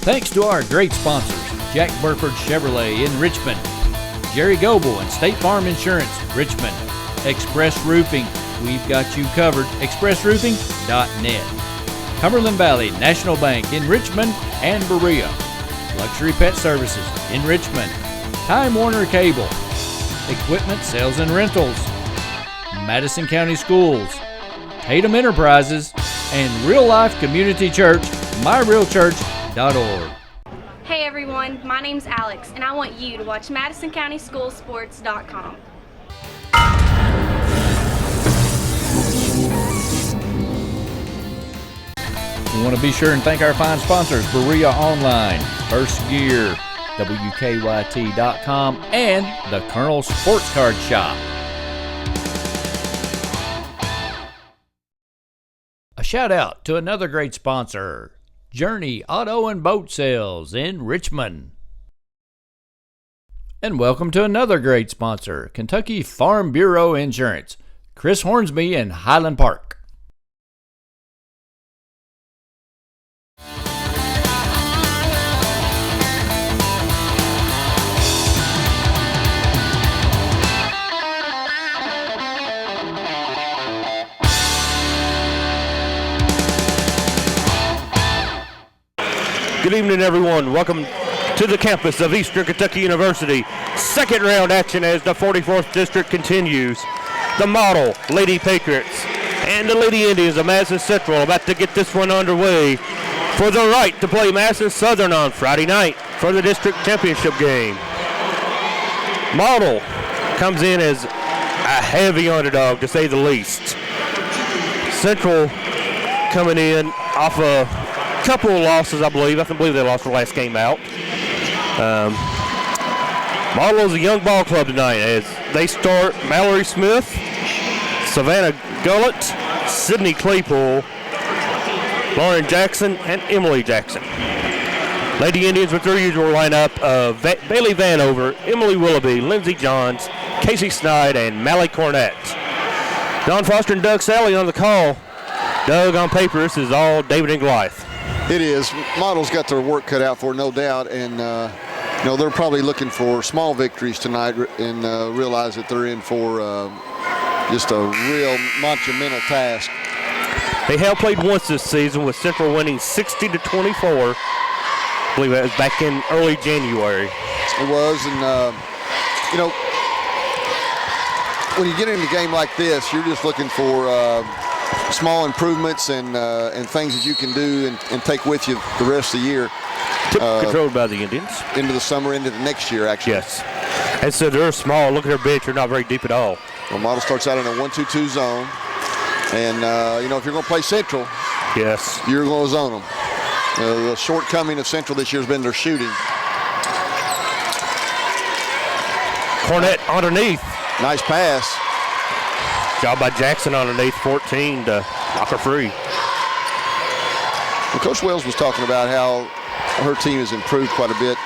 Thanks to our great sponsors, Jack Burford Chevrolet in Richmond, Jerry Goebel and State Farm Insurance, Richmond, Express Roofing, we've got you covered, expressroofing.net, Cumberland Valley National Bank in Richmond and Berea, Luxury Pet Services in Richmond, Time Warner Cable, Equipment Sales and Rentals, Madison County Schools, Tatum Enterprises, and Real Life Community Church, myrealchurch.org. Hey everyone, my name's Alex, and I want you to watch MadisonCountySchoolSports.com. We want to be sure and thank our fine sponsors, Berea Online, First Gear, WKYT.com, and the Colonel Sports Card Shop. A shout out to another great sponsor, Journey Auto and Boat Sales in Richmond. And welcome to another great sponsor, Kentucky Farm Bureau Insurance, Chris Hornsby in Highland Park. Good evening, everyone. Welcome to the campus of Eastern Kentucky University. Second round action as the 44th District continues. The Model Lady Patriots and the Lady Indians of Madison Central about to get this one underway for the right to play Madison Southern on Friday night for the district championship game. Model comes in as a heavy underdog, to say the least. Central coming in off a couple of losses, I believe they lost their last game out. Model is a young ball club tonight as they start Mallory Smith, Savannah Gullett, Sydney Claypool, Lauren Jackson, and Emily Jackson. Lady Indians with their usual lineup of Bailey Vanover, Emily Willoughby, Lindsey Johns, Casey Snide, and Mally Cornett. Don Foster and Doug Sally on the call. Doug, on paper, this is all David and Goliath. It is. Model's got their work cut out for, no doubt, and they're probably looking for small victories tonight and realize that they're in for just a real monumental task. They have played once this season, with Central winning 60-24. I believe that was back in early January. It was, and when you get into a game like this, you're just looking for small improvements and things that you can do and take with you the rest of the year. Controlled by the Indians. Into the summer, into the next year, actually. Yes. And so they're small. Look at their bench. They're not very deep at all. Well, Model starts out in a 1-2-2 zone. And, if you're going to play Central, yes, you're going to zone them. The shortcoming of Central this year has been their shooting. Cornett underneath. Nice pass. Job by Jackson underneath 14 to knock her free. Well, Coach Wells was talking about how her team has improved quite a bit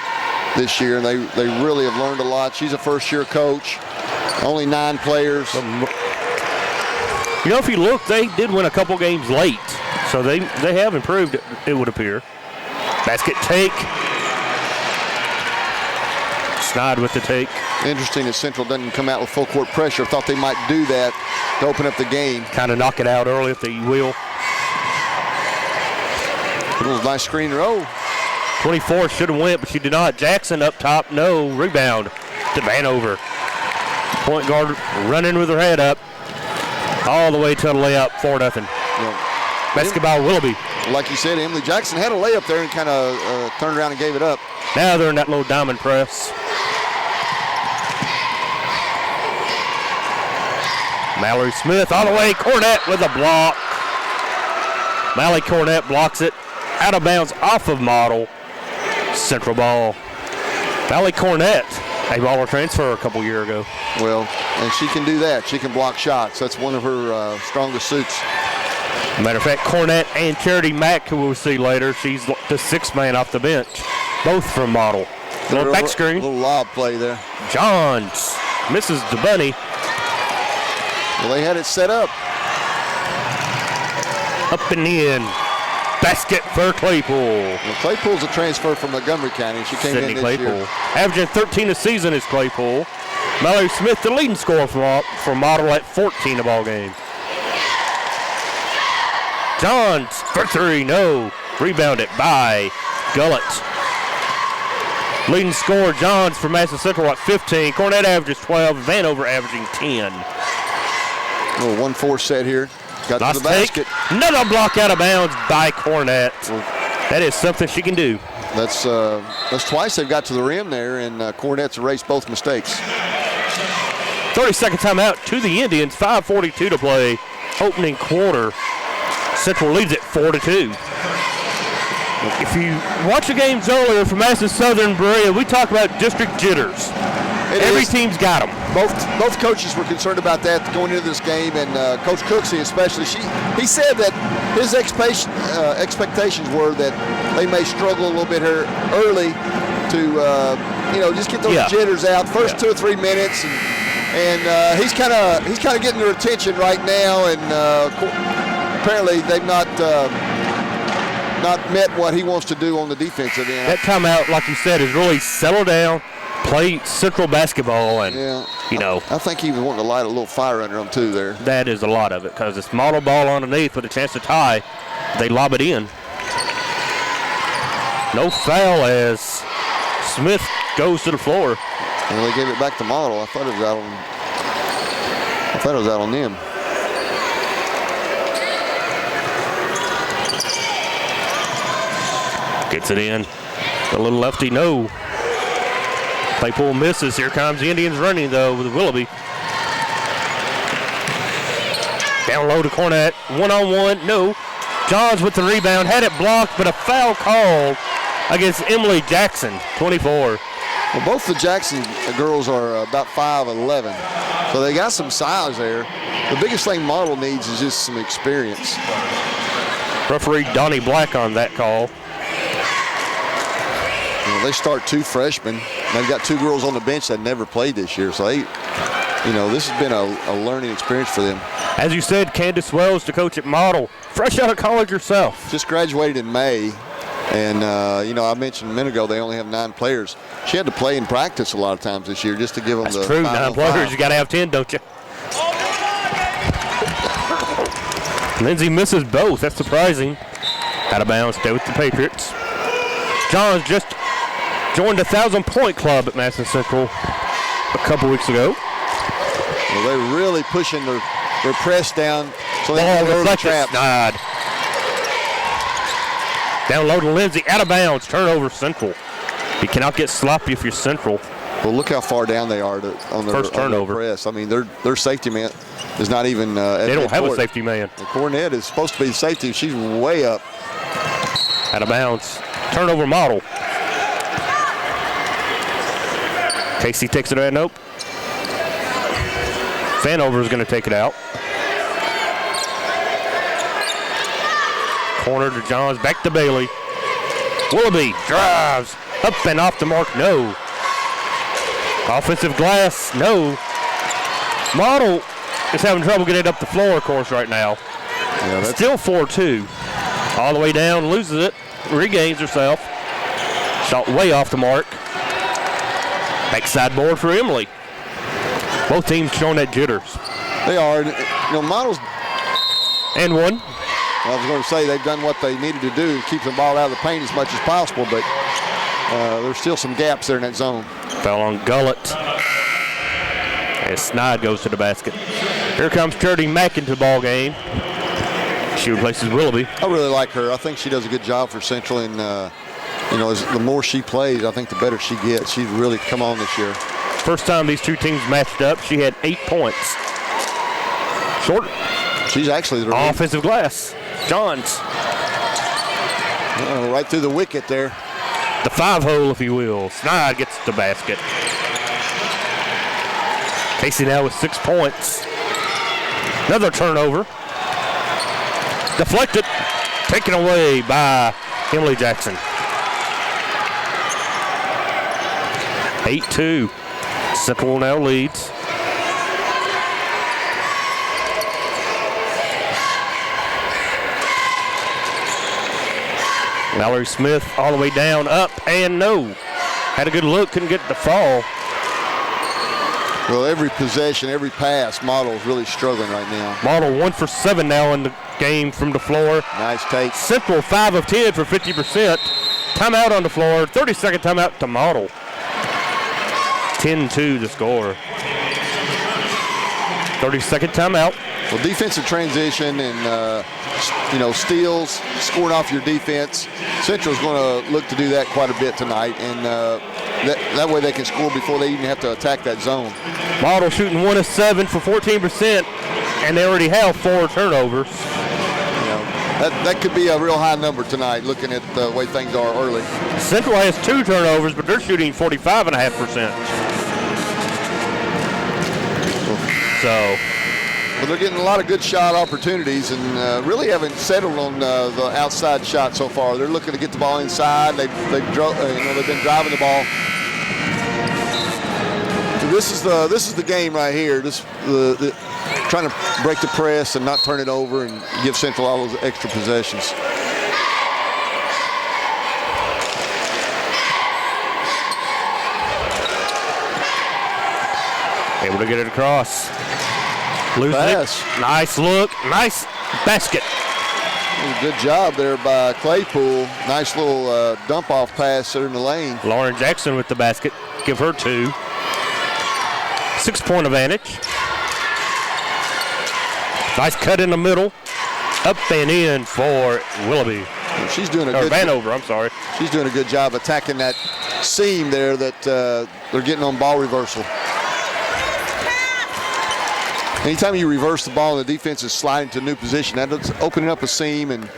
this year, and they really have learned a lot. She's a first-year coach, only 9 players. If you look, they did win a couple games late, so they have improved, it would appear. Basket take. Snide with the take. Interesting that Central doesn't come out with full court pressure. Thought they might do that to open up the game. Kind of knock it out early if they will. A little nice screener. Oh. 24 should have went, but she did not. Jackson up top, no. Rebound to Vanover. Point guard running with her head up. All the way to the layup, 4-0. Yeah. Basketball Willoughby. Like you said, Emily Jackson had a layup there and kind of turned around and gave it up. Now they're in that low diamond press. Mallory Smith all the way. Cornett with a block. Mally Cornett blocks it. Out of bounds off of Model. Central ball. Mally Cornett, a baller transfer a couple years ago. Well, and she can do that. She can block shots. That's one of her strongest suits. Matter of fact, Cornett and Charity Mack, who we'll see later, she's the 6th man off the bench. Both from Model. Little back screen. Little lob play there. Johns misses the bunny. Well, they had it set up. Up and in. basket for Claypool. Well, Claypool's a transfer from Montgomery County. She came Sydney in this Claypool. year. Averaging 13 a season is Claypool. Mallory Smith, the leading scorer for Model at 14 the ball game. Johns for three, no. Rebounded by Gullett. Leading scorer Johns for Madison Central at 15. Cornett averages 12. Vanover averaging 10. Little 1-4 set here. Got Nice to the basket. Another block out of bounds by Cornett. That is something she can do. That's twice they've got to the rim there, and Cornett's erased both mistakes. 30-second timeout to the Indians. 5:42 to play. Opening quarter. Central leads it 4-2. If you watch the games earlier from Madison Southern Berea, we talk about district jitters. Every team's got them. Both coaches were concerned about that going into this game, and Coach Cooksey especially. He said that his expectations were that they may struggle a little bit here early to just get those jitters out first 2 or 3 minutes, and he's kind of getting their attention right now, and apparently they've not met what he wants to do on the defensive end. That timeout, like you said, is really settle down, play Central basketball, and, I think he was wanting to light a little fire under them, too, there. That is a lot of it, because it's model ball underneath with a chance to tie. They lob it in. No foul as Smith goes to the floor. Well, they gave it back to Model. I thought it was out on them. Gets it in. A little lefty, no. Claypool misses. Here comes the Indians running, though, with Willoughby. Down low to Cornett. One-on-one, no. Johns with the rebound. Had it blocked, but a foul called against Emily Jackson, 24. Well, both the Jackson girls are about 5'11", so they got some size there. The biggest thing Model needs is just some experience. Referee Donnie Black on that call. They start 2 freshmen. They've got 2 girls on the bench that never played this year, so this has been a learning experience for them. As you said, Candace Wells, the coach at Model, fresh out of college herself. Just graduated in May, and I mentioned a minute ago they only have 9 players. She had to play in practice a lot of times this year just to give them That's true. 9 players, you got to have 10, don't you? Lindsay misses both. That's surprising. Out of bounds, stay with the Patriots. Johns just joined the 1,000-point club at Madison Central a couple weeks ago. Well, they're really pushing their press down so they can go to the trap. Down low to Lindsay, out of bounds, turnover Central. You cannot get sloppy if you're Central. Well, look how far down they are on their first turnover. Press. I mean, their safety man is not even. They don't have a safety man. The Cornett is supposed to be the safety. She's way up. Out of bounds. Turnover Model. Casey takes it out. Nope. Vanover is going to take it out. Corner to Johns. Back to Bailey. Willoughby drives. Up and off the mark. No. Offensive glass. No. Model is having trouble getting it up the floor, of course, right now. Yeah, still 4-2. All the way down. Loses it. Regains herself. Shot way off the mark. Backside board for Emily. Both teams showing that jitters. They are. Models. And one. I was going to say they've done what they needed to do to keep the ball out of the paint as much as possible, but there's still some gaps there in that zone. Fell on Gullett. As Snide goes to the basket. Here comes Charity Mack into the ball game. She replaces Willoughby. I really like her. I think she does a good job for Central, and the more she plays, I think the better she gets. She's really come on this year. First time these two teams matched up, she had 8 points. Short. She's actually the offensive glass. Johns. Right through the wicket there. The 5-hole, if you will. Snide gets the basket. Casey now with 6 points. Another turnover. Deflected. Taken away by Emily Jackson. 8-2. Central now leads. Mallory Smith all the way down, up, and no. Had a good look, couldn't get the fall. Well, every possession, every pass, Model's really struggling right now. Model 1 for 7 now in the game from the floor. Nice take. Central 5 of 10 for 50%. Timeout on the floor, 30-second timeout to Model. 10-2 the score. 30-second timeout. Well, defensive transition and, steals, scoring off your defense. Central's going to look to do that quite a bit tonight, and that way they can score before they even have to attack that zone. Model shooting 1 of 7 for 14%, and they already have 4 turnovers. That could be a real high number tonight, looking at the way things are early. Central has 2 turnovers, but they're shooting 45.5%. So. Well, they're getting a lot of good shot opportunities and really haven't settled on the outside shot so far. They're looking to get the ball inside. They've been driving the ball. So this is the game right here. Trying to break the press and not turn it over and give Central all those extra possessions. Able to get it across. Loses it. Nice look. Nice basket. Good job there by Claypool. Nice little dump-off pass there in the lane. Lauren Jackson with the basket. Give her 2. 6-point advantage. Nice cut in the middle. Up and in for Willoughby. She's doing a or good Vanover, I'm sorry. She's doing a good job attacking that seam there that they're getting on ball reversal. Anytime you reverse the ball and the defense is sliding to a new position, that's opening up a seam, and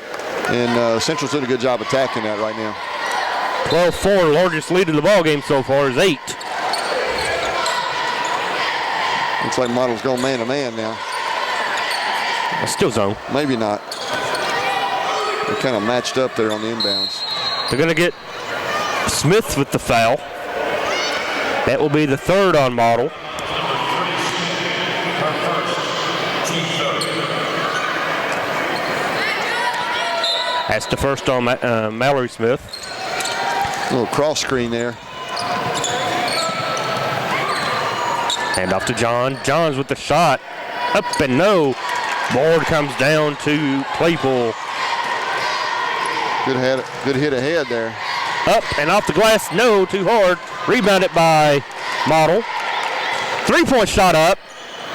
Central's doing a good job attacking that right now. 12-4, largest lead in the ball game so far is 8. Looks like Model's going man-to-man now. Still zone. Maybe not. They're kind of matched up there on the inbounds. They're going to get Smith with the foul. That will be the 3rd on Model. That's the 1st on Mallory Smith. A little cross screen there. Hand off to John. John's with the shot. Up and no. Board comes down to Claypool. Good hit ahead there. Up and off the glass. No, too hard. Rebounded by Model. 3-point shot up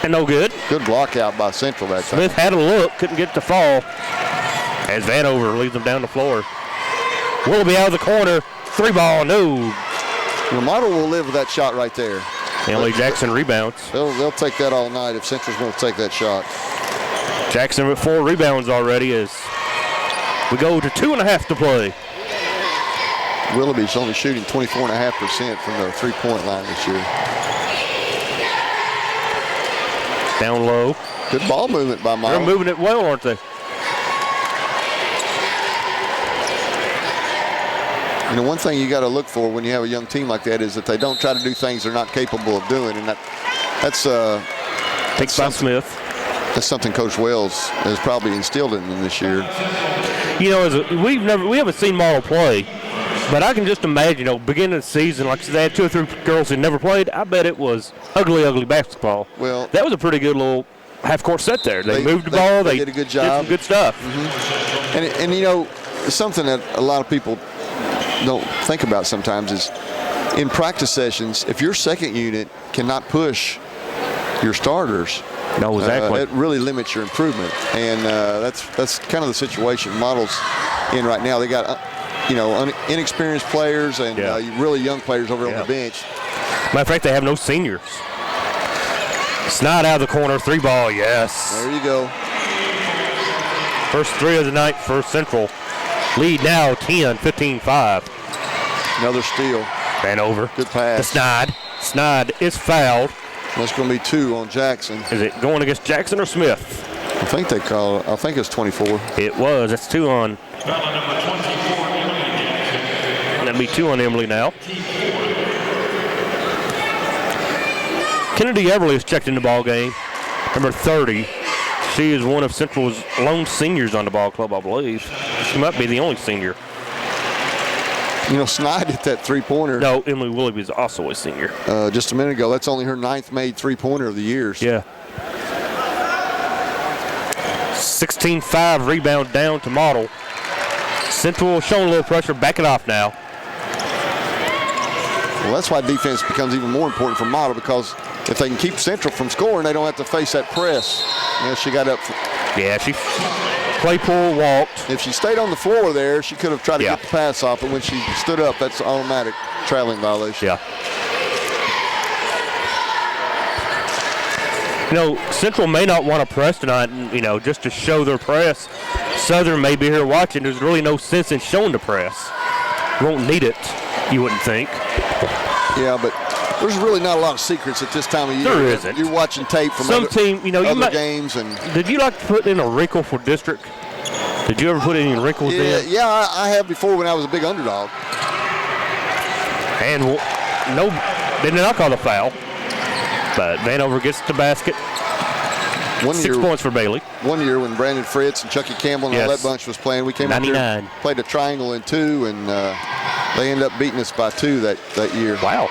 and no good. Good block out by Central that time. Smith had a look, couldn't get the fall. As Vanover leads them down the floor. Willoughby out of the corner. 3-ball, no. The Model will live with that shot right there. Emily Jackson rebounds. They'll take that all night if Central's going to take that shot. Jackson with 4 rebounds already as we go to 2.5 to play. Willoughby's only shooting 24.5% from the 3-point line this year. Down low. Good ball movement by Model. They're moving it well, aren't they? One thing you got to look for when you have a young team like that is that they don't try to do things they're not capable of doing, and that's by Smith. That's something Coach Wells has probably instilled in them this year. We haven't seen Model play, but I can just imagine, beginning of the season, like they had 2 or 3 girls who never played. I bet it was ugly basketball. Well, that was a pretty good little half-court set there. They moved the ball. They did a good job. Did some good stuff. Mm-hmm. And something that a lot of people don't think about sometimes is in practice sessions, if your second unit cannot push your starters, no, exactly. It really limits your improvement, and that's kind of the situation Model's in right now. They got inexperienced players and really young players over on the bench. Matter of fact, they have no seniors. Snide out of the corner, 3-ball, yes. There you go. First 3 of the night for Central. Lead now 10, 15-5. Another steal. Vanover. Good pass. To Snide. Snide is fouled. That's going to be 2 on Jackson. Is it going against Jackson or Smith? I think they call it. I think it's 24. It was. That's 2 on. That'll be 2 on Emily now. Kennedy Everly is checked in the ball game. Number 30. She is one of Central's lone seniors on the ball club, I believe. She might be the only senior. Snide hit that three-pointer. No, Emily Willoughby is also a senior. Just a minute ago. That's only her 9th made three-pointer of the year. Yeah. 16-5 rebound down to Model. Central showing a little pressure. Back it off now. Well, that's why defense becomes even more important for Model, because if they can keep Central from scoring, they don't have to face that press. She got up. Yeah, she Claypool walked. If she stayed on the floor there, she could have tried to get the pass off, but when she stood up, that's automatic traveling violation. Yeah. Central may not want to press tonight, just to show their press. Southern may be here watching. There's really no sense in showing the press. You won't need it, you wouldn't think. Yeah, but there's really not a lot of secrets at this time of year. There isn't. You're watching tape from other games. Did you like to put in a wrinkle for district? Did you ever put any wrinkles in? Yeah, I have before when I was a big underdog. And they did not call the foul. But Vanover gets the basket. 6 points for Bailey. One year when Brandon Fritz and Chucky Campbell and all that bunch was playing, we came 99. out there, played a triangle in 2, and they ended up beating us by 2 that year. Wow.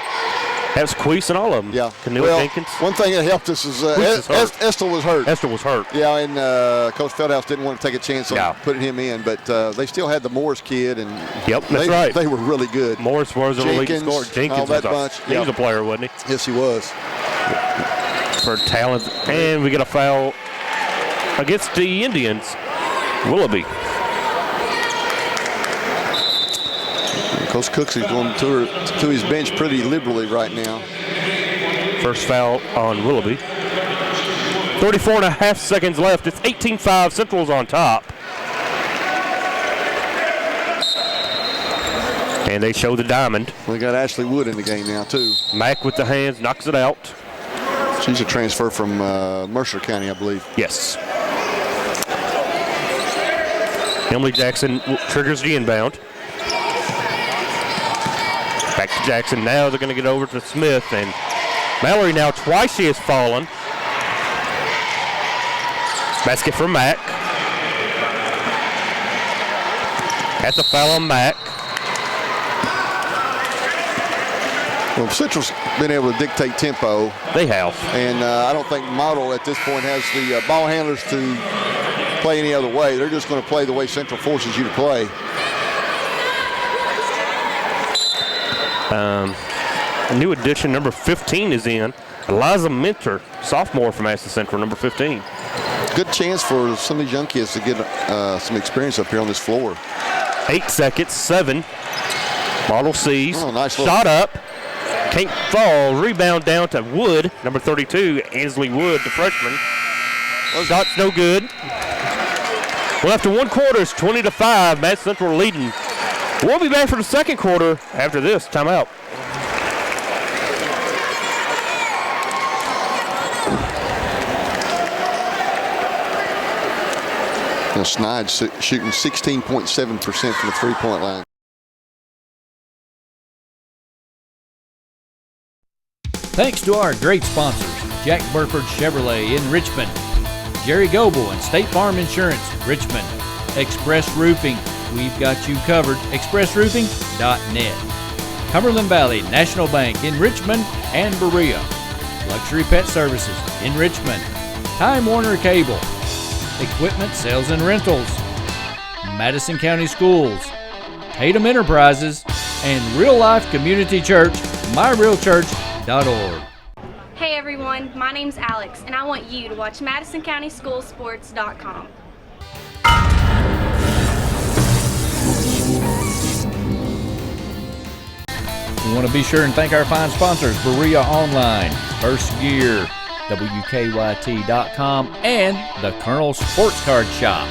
That was Queese and all of them. Yeah. Canilla Jenkins. One thing that helped us is Estelle was hurt. Estelle was hurt. Yeah, and Coach Feldhouse didn't want to take a chance on putting him in, but they still had the Morris kid. And that's right. They were really good. Morris was a leading scorer. Jenkins he was a player, wasn't he? Yes, he was. For talent. And we get a foul against the Indians. Willoughby. Coach Cooksey's going to his bench pretty liberally right now. First foul on Willoughby. 34 and a half seconds left. It's 18-5. Central's on top. And they show the diamond. We got Ashley Wood in the game now, too. Mack with the hands, knocks it out. She's a transfer from Mercer County, I believe. Yes. Emily Jackson triggers the inbound. Back to Jackson. Now they're going to get over to Smith. And Mallory now twice she has fallen. Basket for Mack. That's a foul on Mack. Well, Central's been able to dictate tempo. They have. And I don't think Model at this point has the ball handlers to play any other way. They're just going to play the way Central forces you to play. A new addition, number 15, is in. Eliza Minter, sophomore from Ashland Central, number 15. Good chance for some of these young kids to get some experience up here on this floor. 8 seconds, 7. Model sees. Oh, nice shot up. Can't fall. Rebound down to Wood, number 32. Ansley Wood, the freshman. Shot's no good. Well, after 1 quarter, it's 20-5. Matt Central leading. We'll be back for the second quarter after this timeout. Now Snide's shooting 16.7% from the three-point line. Thanks to our great sponsors, Jack Burford Chevrolet in Richmond, Jerry Goebel and State Farm Insurance, Richmond, Express Roofing, we've got you covered, expressroofing.net, Cumberland Valley National Bank in Richmond and Berea, Luxury Pet Services in Richmond, Time Warner Cable, Equipment Sales and Rentals, Madison County Schools, Tatum Enterprises, and Real Life Community Church, myrealchurch.org. Hey everyone, my name's Alex, and I want you to watch MadisonCountySchoolSports.com. We want to be sure and thank our fine sponsors, Berea Online, First Gear, WKYT.com, and the Colonel Sports Card Shop.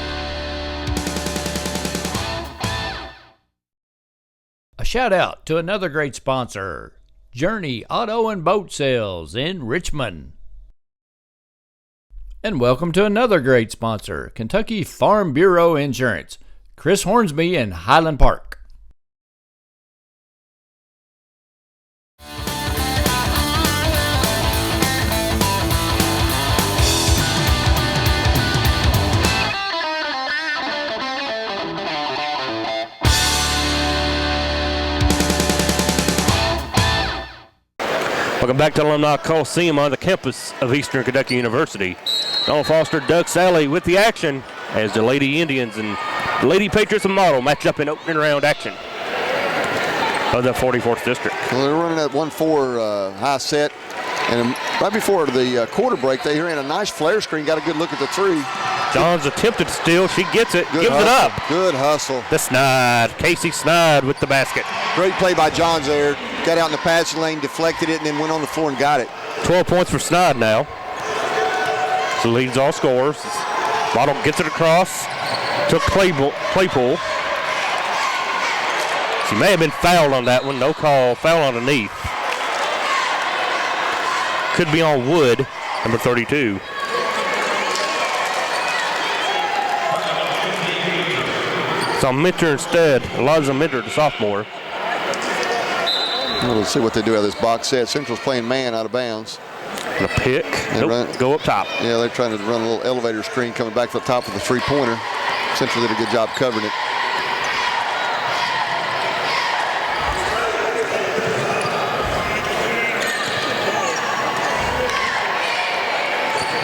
A shout out to another great sponsor, Journey Auto and Boat Sales in Richmond. And welcome to another great sponsor, Kentucky Farm Bureau Insurance, Chris Hornsby in Highland Park. Welcome back to Alumni Coliseum on the campus of Eastern Kentucky University. Donald Foster, Doug Sally with the action as the Lady Indians and the Lady Patriots and Model match up in opening round action of the 44th District. Well, they're running that 1-4 high set. And right before the quarter break, they ran a nice flare screen, got a good look at the three. Johns attempted to steal. She gets it, Good gives hustle. it up. Good hustle. The Snide, Casey Snide with the basket. Great play by Johns there. Got out in the passing lane, deflected it, and then went on the floor and got it. 12 points for Snide now. So leads all scorers. Model gets it across. Took Claypool. She may have been fouled on that one. No call. Foul underneath. Could be on Wood, number 32. It's on Minter instead. Eliza Minter, the sophomore. Well, let's see what they do out of this box set. Central's playing man out of bounds. And a pick. Nope, go up top. Yeah, they're trying to run a little elevator screen coming back to the top of the three-pointer. Central did a good job covering it.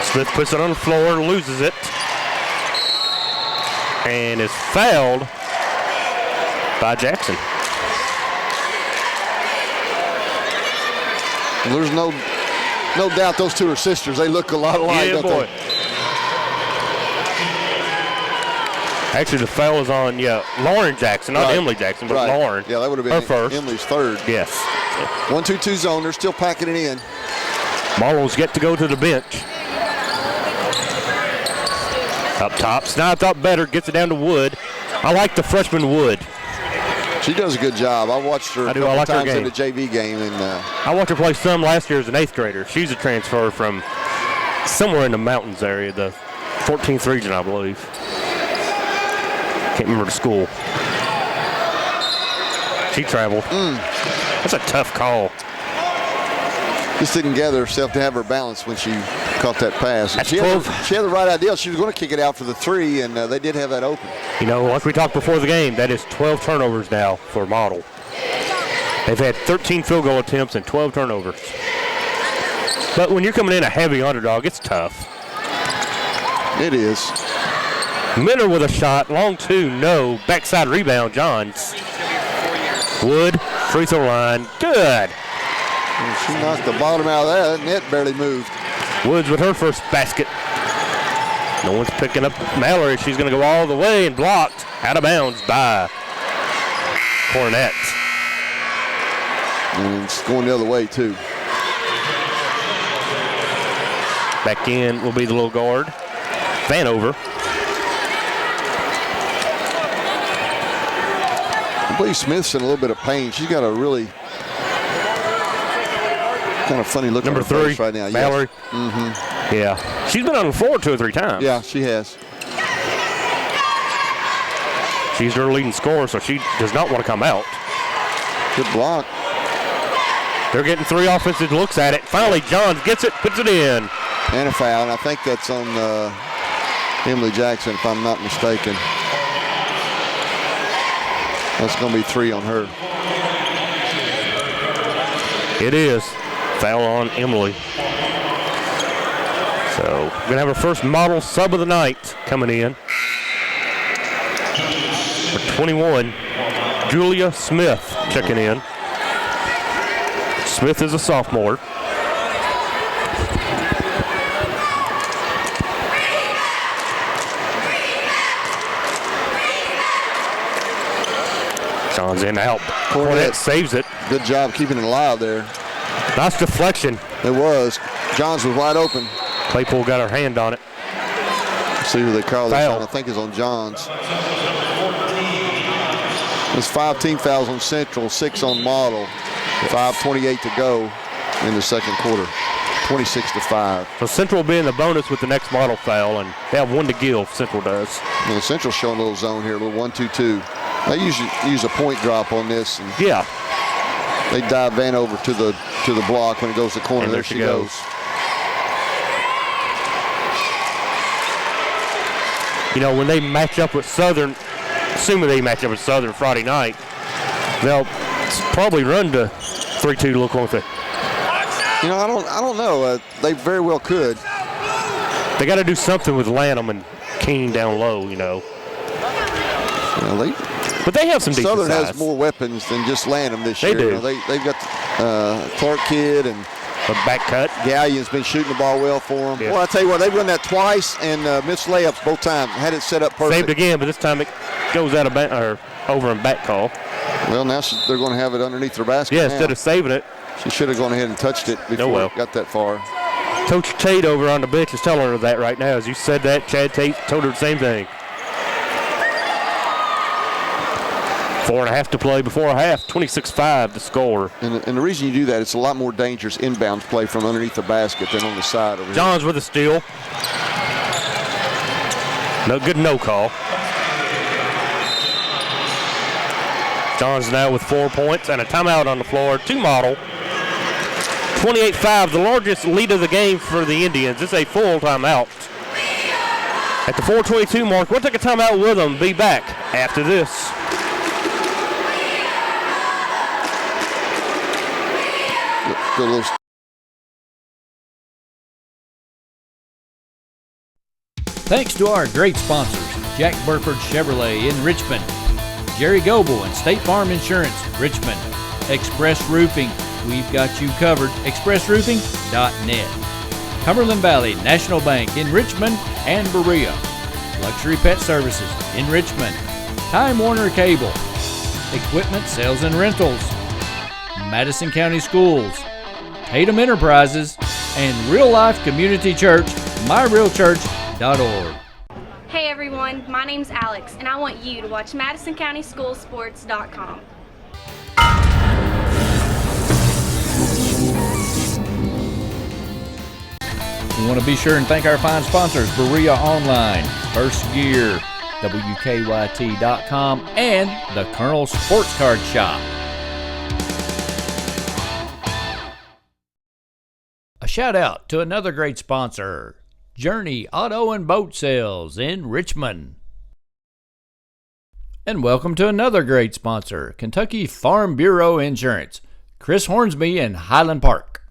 Smith puts it on the floor, loses it, and is fouled by Jackson. There's no doubt those two are sisters. They look a lot alike, Yeah, don't boy. they? Actually, the foul is on, Lauren Jackson, not Right. Emily Jackson, but Right. Lauren. Yeah, that would have her been first. Emily's third. Yes. 1-2-2 zone. They're still packing it in. Marlowe's get to go to the bench. Up top, Snide thought better, gets it down to Wood. I like the freshman Wood. She does a good job. I watched her I a do. couple I like her times in game. the JV game, and I watched her play some last year as an 8th grader. She's a transfer from somewhere in the mountains area, the 14th region, I believe. Can't remember the school. She traveled. That's a tough call. just didn't gather herself to have her balance when she caught that pass. That's She 12. had the right idea. She was going to kick it out for the three, and they did have that open. You know, like we talked before the game, that is 12 turnovers now for Model. They've had 13 field goal attempts and 12 turnovers. But when you're coming in a heavy underdog, it's tough. It is. Minter with a shot, long two, no. Backside rebound, Johns. Wood, free throw line, good. And she knocked the bottom out of that. That net barely moved. Woods with her first basket. No one's picking up Mallory. She's going to go all the way and blocked out of bounds by Cornett. And it's going the other way, too. Back in will be the little guard, Vanover. I believe Smith's in a little bit of pain. She's got a really kind of funny look Number on her 3, face right now. Mallory. Yes. Yeah, she's been on the floor 2 or 3 times. Yeah, she has. She's their leading scorer, so she does not want to come out. Good block. They're getting 3 offensive looks at it. Finally, Johns gets it, puts it in. And a foul, and I think that's on Emily Jackson, if I'm not mistaken. That's going to be 3 on her. It is. Foul on Emily. So we're going to have our first Model sub of the night coming in. For 21, Julia Smith checking in. Smith is a sophomore. John's in out. Cornett saves it. Good job keeping it alive there. Nice deflection. It was. Johns was wide open. Claypool got her hand on it. Let's see who they call this Foul. on. I think it's on Johns. There's 5 team fouls on Central, 6 on Model. 5:28 to go in the second quarter. 26-5. So Central will be in the bonus with the next Model foul, and they have 1 to give, Central does. Well, Central showing a little zone here, a little 1-2-2. They usually use a point drop on this, and Yeah. they dive Vanover to the block when it goes to the corner. And there she goes. You know, when they match up with Southern, assuming they match up with Southern Friday night, they'll probably run to 3-2 to look on with it. I don't know. They very well could. They got to do something with Lanham and King down low, But they have some decent Southern size. has more weapons than just Lanham this They year. do. They've got Clark Kidd and A back cut. Gallion's been shooting the ball well for them. Yeah. Well, I tell you what, they've run that twice and missed layups both times. Had it set up perfect. Saved again, but this time it goes out of over in back call. Well, now they're going to have it underneath their basket. Yeah, now. instead of saving it. She should have gone ahead and touched it before it got that far. Coach Tate over on the bench is telling her that right now. As you said that, Chad Tate told her the same thing. 4.5 to play before a half, 26-5 the score. And the reason you do that, it's a lot more dangerous inbounds play from underneath the basket than on the side over here. Johns with a steal. No good, no call. Johns now with 4 points and a timeout on the floor to Model. 28-5, the largest lead of the game for the Indians. It's a full timeout. At the 4:22 mark, we'll take a timeout with them. Be back after this. Good little Thanks to our great sponsors, Jack Burford Chevrolet in Richmond, Jerry Goble and State Farm Insurance, Richmond, Express Roofing, we've got you covered, expressroofing.net, Cumberland Valley National Bank in Richmond and Berea, Luxury Pet Services in Richmond, Time Warner Cable, Equipment Sales and Rentals, Madison County Schools, Tatum Enterprises, and Real Life Community Church, myrealchurch.org. Hey everyone, my name's Alex, and I want you to watch MadisonCountySchoolSports.com. We want to be sure and thank our fine sponsors, Berea Online, First Gear, WKYT.com, and the Colonel Sports Card Shop. A shout out to another great sponsor, Journey Auto and Boat Sales in Richmond. And welcome to another great sponsor, Kentucky Farm Bureau Insurance, Chris Hornsby in Highland Park.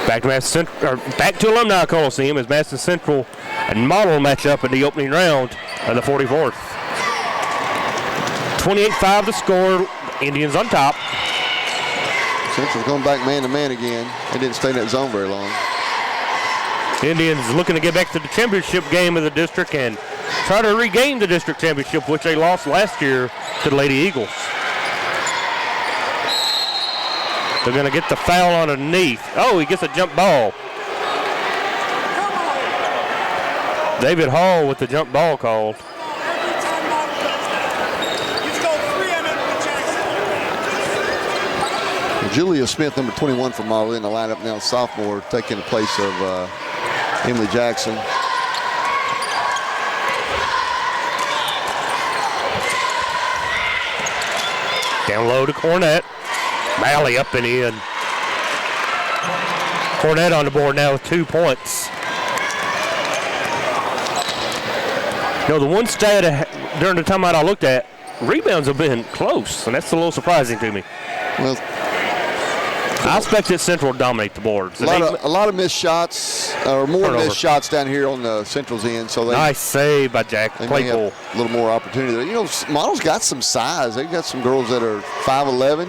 Back to Alumni Coliseum as Madison Central and Model match up in the opening round of the 44th. 28-5 the score. Indians on top. Central's going back man-to-man again. They didn't stay in that zone very long. Indians looking to get back to the championship game of the district and try to regain the district championship, which they lost last year to the Lady Eagles. They're going to get the foul underneath. Oh, he gets a jump ball. David Hall with the jump ball called. Julia Smith, number 21 for Model, in the lineup now, sophomore, taking the place of Emily Jackson. Down low to Cornett. Malley up and in. Cornett on the board now with 2 points. The one stat during the timeout I looked at, rebounds have been close, and that's a little surprising to me. Well, I expected Central to dominate the boards. a lot of missed shots, or more Turnover. missed shots down here on the Central's end. So Nice save by Jack. they Play may have goal. a little more opportunity there. Model's got some size. They've got some girls that are 5'11",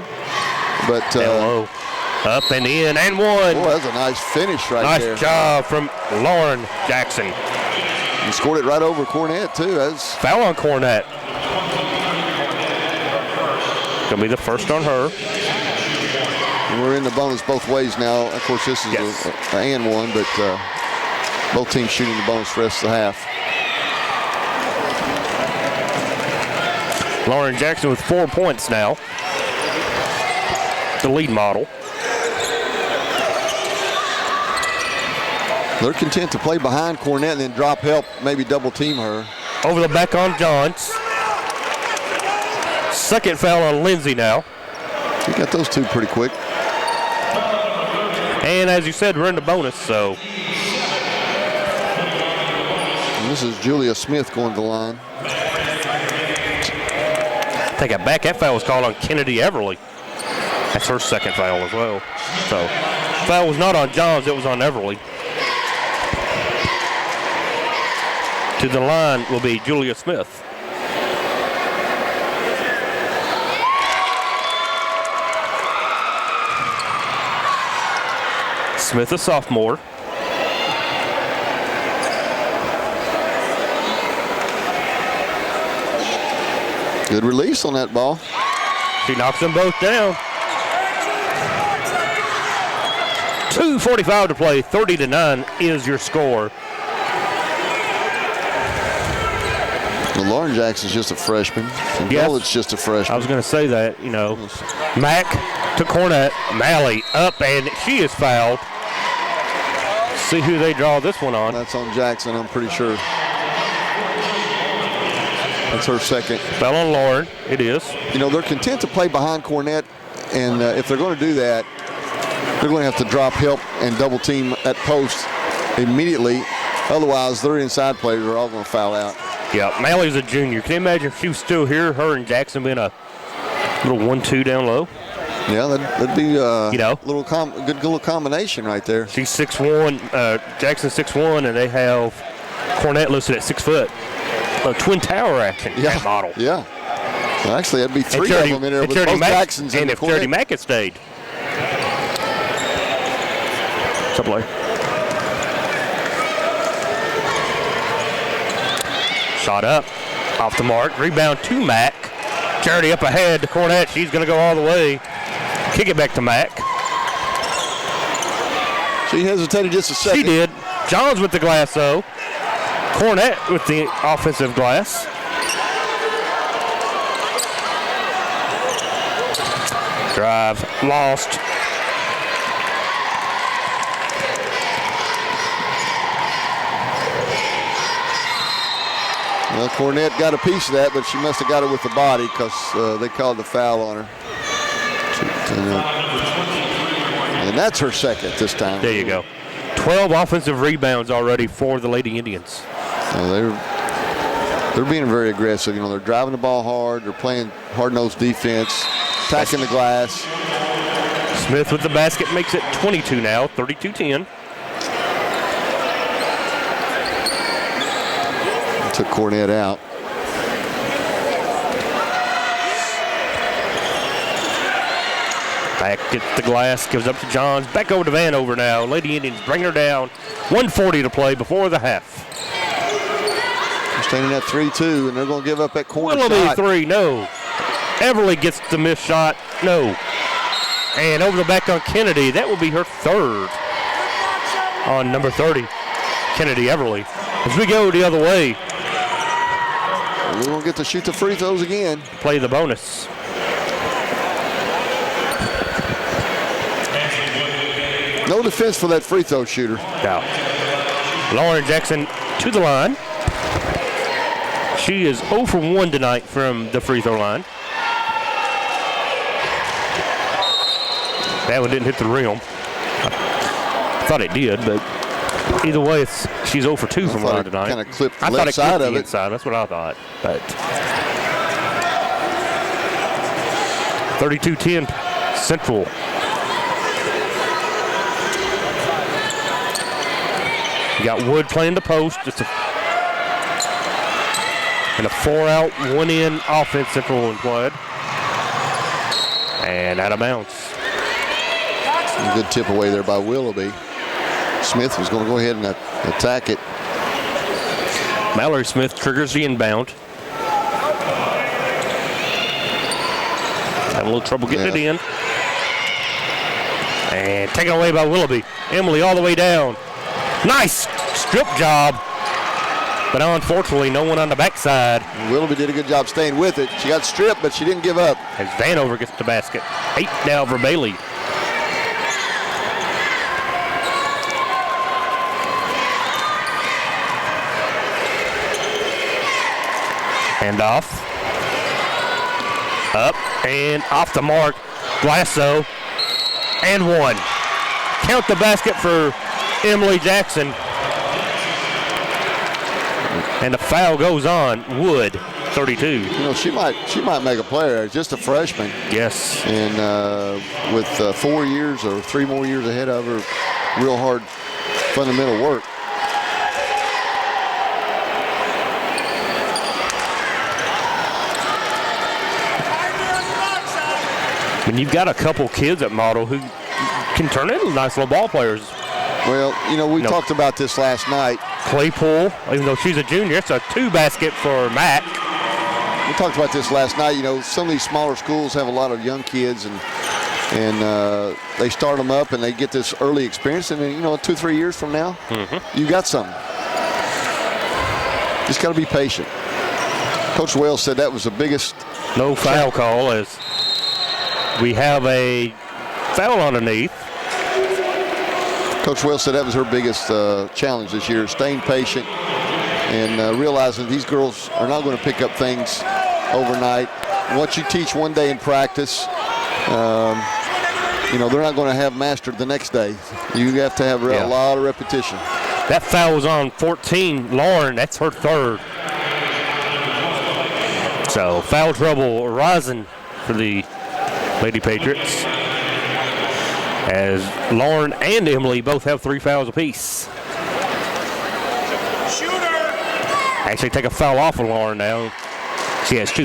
but Down low. Up and in and one. boy, that's a nice finish right there. Nice job from Lauren Jackson. He scored it right over Cornett too. That's Foul on Cornett. Gonna be the first on her. we're in the bonus both ways now. Of course, this is Yes. a and one, but both teams shooting the bonus for the rest of the half. Lauren Jackson with 4 points now. The lead Model. They're content to play behind Cornett and then drop help, maybe double team her. Over the back on Johns. Second foul on Lindsay now. She got those two pretty quick. And as you said, we're in the bonus, so. And this is Julia Smith going to the line. Take it back. That foul was called on Kennedy Everly. That's her second foul as well. So, foul was not on Johns, it was on Everly. To the line will be Julia Smith. Smith, a sophomore. Good release on that ball. She knocks them both down. 2:45 to play, 30-9 is your score. Well, Lauren Jackson's just a freshman. And Yes. Gullett's just a freshman. I was going to say that, you know. Mack to Cornett. Malley up, and she is fouled. See who they draw this one on. That's on Jackson, I'm pretty sure. That's her second. Foul on Lauren. It is. You know, they're content to play behind Cornett, and if they're going to do that, they're going to have to drop help and double team at post immediately. Otherwise, their inside players are all going to foul out. Yeah, Malley's a junior. Can you imagine if she was still here, her and Jackson being a little 1-2 down low? Yeah, that'd be You know. good little combination right there. She's 6'1", Jackson's 6'1", and they have Cornett listed at 6 foot. A twin tower action that model. Yeah. Well, actually, that'd be three of them in there with both Jacksons and and if Charity Mack had stayed. So play. Shot up, off the mark, rebound to Mack. Charity up ahead to Cornett. She's going to go all the way. Kick it back to Mack. She hesitated just a second. She did. Johns with the glass, though. Cornett with the offensive glass. Drive lost. Well, Cornett got a piece of that, but she must have got it with the body because they called the foul on her. And that's her second this time. There you go. 12 offensive rebounds already for the Lady Indians. They're being very aggressive. You know, they're driving the ball hard. They're playing hard-nosed defense, attacking the glass. Smith with the basket makes it 22 now, 32-10. Took Cornett out. Back gets the glass, gives up to Johns. Back over to Vanover now. Lady Indians bring her down. 1:40 to play before the half. They're standing at 3-2, and they're going to give up that corner Willoughby shot. 3, no. Everly gets the missed shot, no. And over the back on Kennedy. That will be her third on number 30, Kennedy Everly. As we go the other way, We won't get to shoot the free throws again. play the bonus. No defense for that free throw shooter. Now, Lauren Jackson to the line. She is 0 for 1 tonight from the free throw line. That one didn't hit the rim. I thought it did, but either way, she's 0 for 2 from the line tonight. Kind of clipped the I thought left it side clipped of the it. inside. That's what I thought. But 32-10 Central. You got Wood playing the post. Just and a 4-out, 1-in offense Central employed. And out of bounds. A good tip away there by Willoughby. Smith was going to go ahead and attack it. Mallory Smith triggers the inbound. Having a little trouble getting it in. And taken away by Willoughby. Emily all the way down. Nice strip job. But unfortunately, no one on the backside. Willoughby did a good job staying with it. She got stripped, but she didn't give up. As Vanover gets the basket. 8 now for Bailey. Hand off. Up and off the mark. Glasso, and one. Count the basket for Emily Jackson. And the foul goes on. Wood, 32. You know, she might make a player. Just a freshman. Yes. And with 4 years or 3 more years ahead of her, real hard fundamental work. And you've got a couple kids at Model who can turn into nice little ball players. Well, you know, we talked about this last night. Claypool, even though she's a junior, it's a 2 basket for Mack. We talked about this last night. You know, some of these smaller schools have a lot of young kids, and they start them up and they get this early experience, and then, you know, 2-3 years from now, you got something. Just got to be patient. Coach Wells said that was the biggest. No foul call as we have a foul underneath. Coach Wells said that was her biggest challenge this year, staying patient and realizing these girls are not going to pick up things overnight. What you teach one day in practice, you know, they're not going to have mastered the next day. You have to have a lot of repetition. That foul was on 14, Lauren. That's her 3rd. So foul trouble rising for the Lady Patriots, as Lauren and Emily both have 3 fouls apiece. Actually take a foul off of Lauren now. She has 2.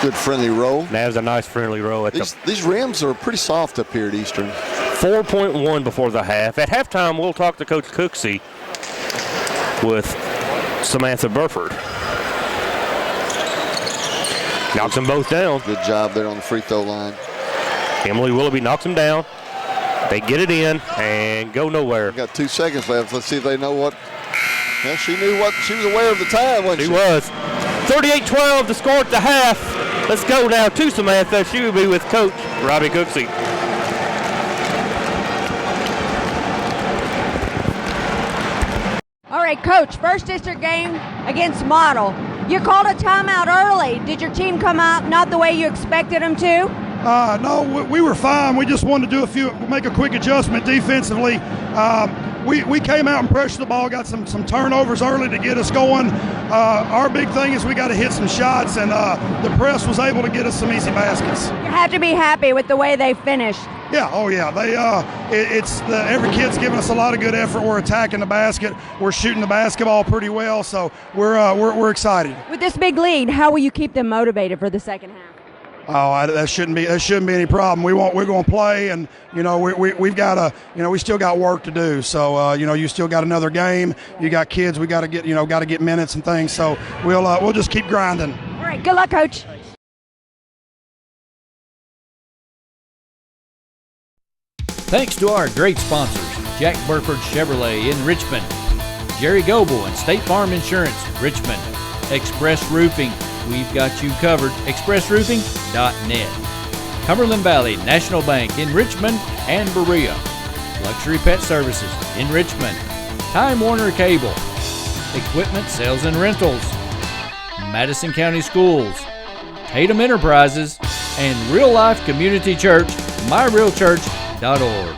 Good friendly roll. That was a nice friendly roll. At these rims are pretty soft up here at Eastern. 4.1 before the half. At halftime, we'll talk to Coach Cooksey with Samantha Burford. Knocks them both down. Good job there on the free throw line. Emily Willoughby knocks them down. They get it in and go nowhere. Got 2 seconds left. Let's see if they know what. Well, she knew what. She was aware of the time, wasn't she? She was. 38-12 to score at the half. Let's go now to Samantha. She will be with Coach Robbie Cooksey. All right, Coach, first district game against Model. You called a timeout early. Did your team come out not the way you expected them to? No, we were fine. We just wanted to make a quick adjustment defensively. We came out and pressured the ball, got some turnovers early to get us going. Our big thing is we got to hit some shots, and the press was able to get us some easy baskets. You have to be happy with the way they finished. Yeah, oh yeah. Every kid's giving us a lot of good effort. We're attacking the basket. We're shooting the basketball pretty well, so we're excited. With this big lead, how will you keep them motivated for the second half? Oh, that shouldn't be any problem. We're going to play, and you know we've got we still got work to do. So you still got another game. You got kids. We got to get minutes and things. So we'll just keep grinding. All right. Good luck, Coach. Thanks to our great sponsors, Jack Burford Chevrolet in Richmond, Jerry Goebel and State Farm Insurance, Richmond, Express Roofing, we've got you covered, expressroofing.net, Cumberland Valley National Bank in Richmond and Berea, Luxury Pet Services in Richmond, Time Warner Cable, Equipment Sales and Rentals, Madison County Schools, Tatum Enterprises, and Real Life Community Church, myrealchurch.org.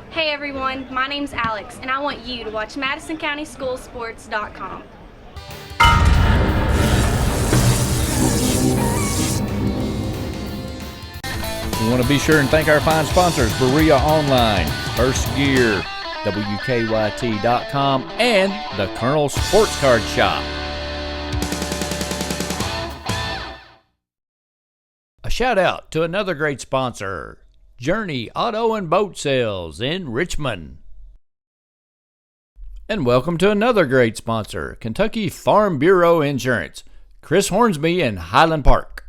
Hey everyone, my name's Alex, and I want you to watch MadisonCountySchoolSports.com. We want to be sure and thank our fine sponsors, Berea Online, First Gear, WKYT.com, and the Colonel Sports Card Shop. A shout out to another great sponsor, Journey Auto and Boat Sales in Richmond. And welcome to another great sponsor, Kentucky Farm Bureau Insurance, Chris Hornsby in Highland Park.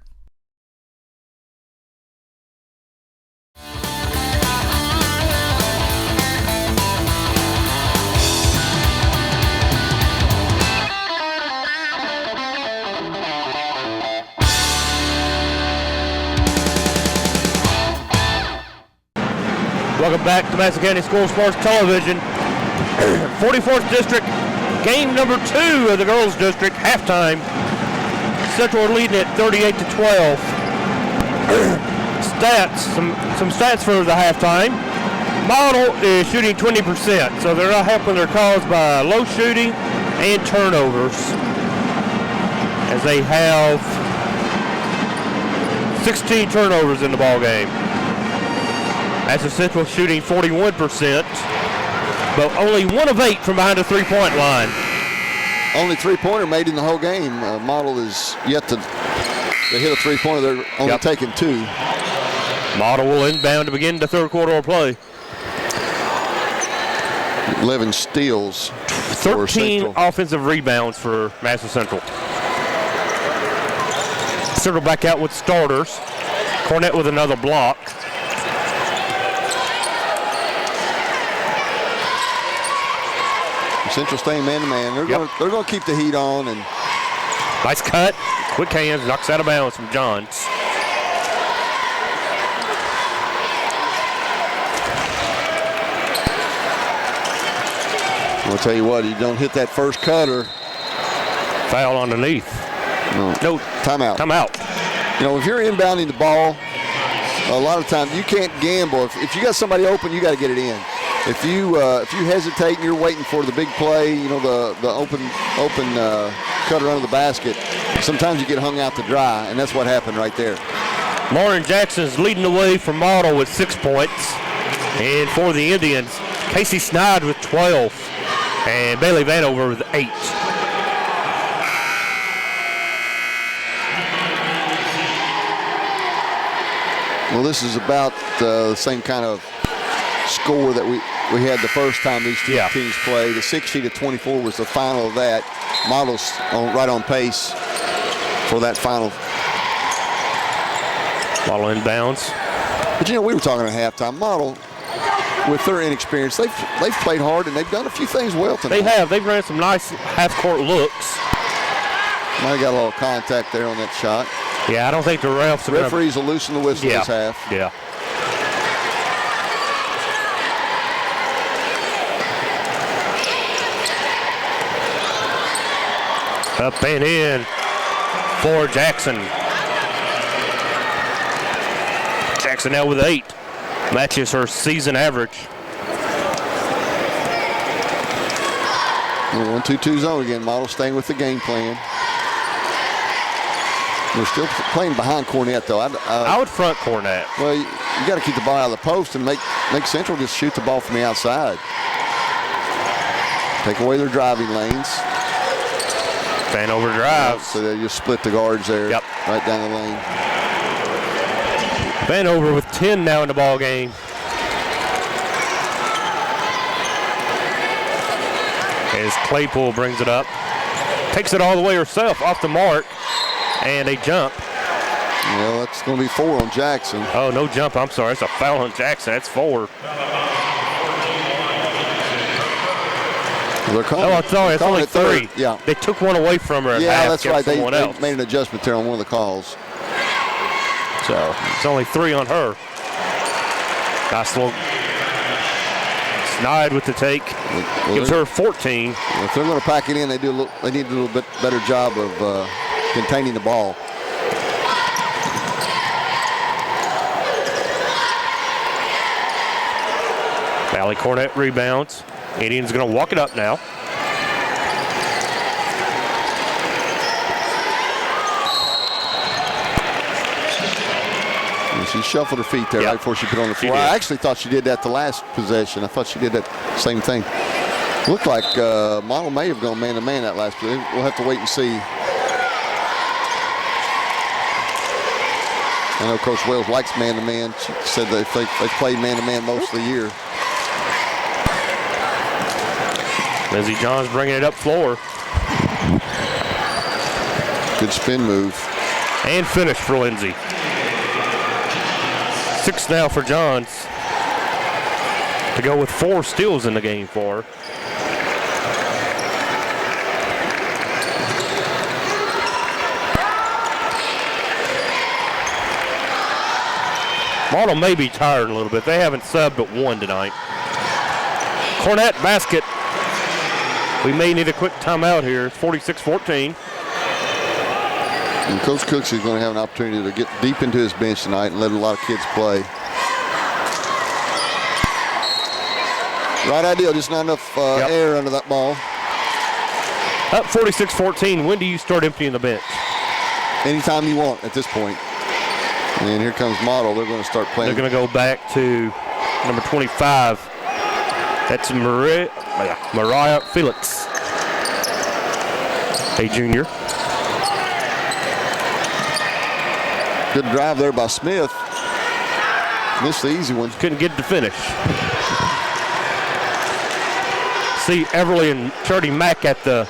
Welcome back to Madison County School Sports Television. 44th District, game number 2 of the girls' district, halftime. Central leading at 38-12. some stats for the halftime. Model is shooting 20%, so they're not helping their cause by low shooting and turnovers, as they have 16 turnovers in the ball game. Madison Central shooting 41%, but only 1 of 8 from behind the three-point line. Only three-pointer made in the whole game. Model is yet to hit a three-pointer. They're only taking 2. Model will inbound to begin the third quarter of play. 11 steals. 13 offensive rebounds for Madison Central. Central back out with starters. Cornett with another block. Central staying man-to-man. They're going to keep the heat on. And nice cut. Quick hands. Knocks out of bounds from Johns. I'll tell you what, you don't hit that first cutter. Foul underneath. No. Timeout. Timeout. You know, if you're inbounding the ball, a lot of times you can't gamble. If you got somebody open, you got to get it in. If you hesitate and you're waiting for the big play, you know, the open cutter under the basket, sometimes you get hung out to dry, and that's what happened right there. Lauren Jackson's leading the way for Model with 6 points. And for the Indians, Casey Snide with 12. And Bailey Vanover with 8. Well, this is about the same kind of score that we had the first time these two teams played. The 60-24 was the final of that. Model's right on pace for that final. Model inbounds. But you know, we were talking at halftime. Model, with their inexperience, they've played hard and they've done a few things well tonight. They have. They've ran some nice half-court looks. Might have got a little contact there on that shot. Yeah, I don't think the refs are referees will loosen the whistle this half. Yeah. Up and in for Jackson. Jackson now with 8. Matches her season average. 1-2-2 zone again. Model staying with the game plan. We're still playing behind Cornett, though. I would front Cornett. Well, you got to keep the ball out of the post and make Central just shoot the ball from the outside. Take away their driving lanes. Vanover drives. So they just split the guards there. Yep. Right down the lane. Vanover with 10 now in the ball game. As Claypool brings it up. Takes it all the way herself off the mark. And a jump. Well, that's going to be 4 on Jackson. Oh, no jump. I'm sorry. That's a foul on Jackson. That's 4. They're calling, I'm sorry. It's only 3. Yeah. They took one away from her at half. That's right. They else. made an adjustment there on one of the calls. So it's only 3 on her. Nice little Snide with the take. Gives her 14. If they're going to pack it in, they need a little bit better job of containing the ball. Valley Cornett rebounds. Indians going to walk it up now. And she shuffled her feet there right before she put on the floor. I actually thought she did that the last possession. I thought she did that same thing. Looked like Model may have gone man-to-man that last possession. We'll have to wait and see. I know Coach Wells likes man-to-man. She said that they've played man-to-man most of the year. Lindsey Johns bringing it up floor. Good spin move. And finish for Lindsey. 6 now for Johns. To go with 4 steals in the game for her. Model may be tired a little bit. They haven't subbed but 1 tonight. Cornett basket. We may need a quick timeout here. 46-14. And Coach Cooks is going to have an opportunity to get deep into his bench tonight and let a lot of kids play. Right idea, just not enough air under that ball. Up 46-14. When do you start emptying the bench? Anytime you want at this point. And here comes Model. They're going to start playing. They're going to go back to number 25. That's Mariah Felix, a junior. Good drive there by Smith. Missed the easy one. Couldn't get it to finish. See Everly and Charlie Mack at the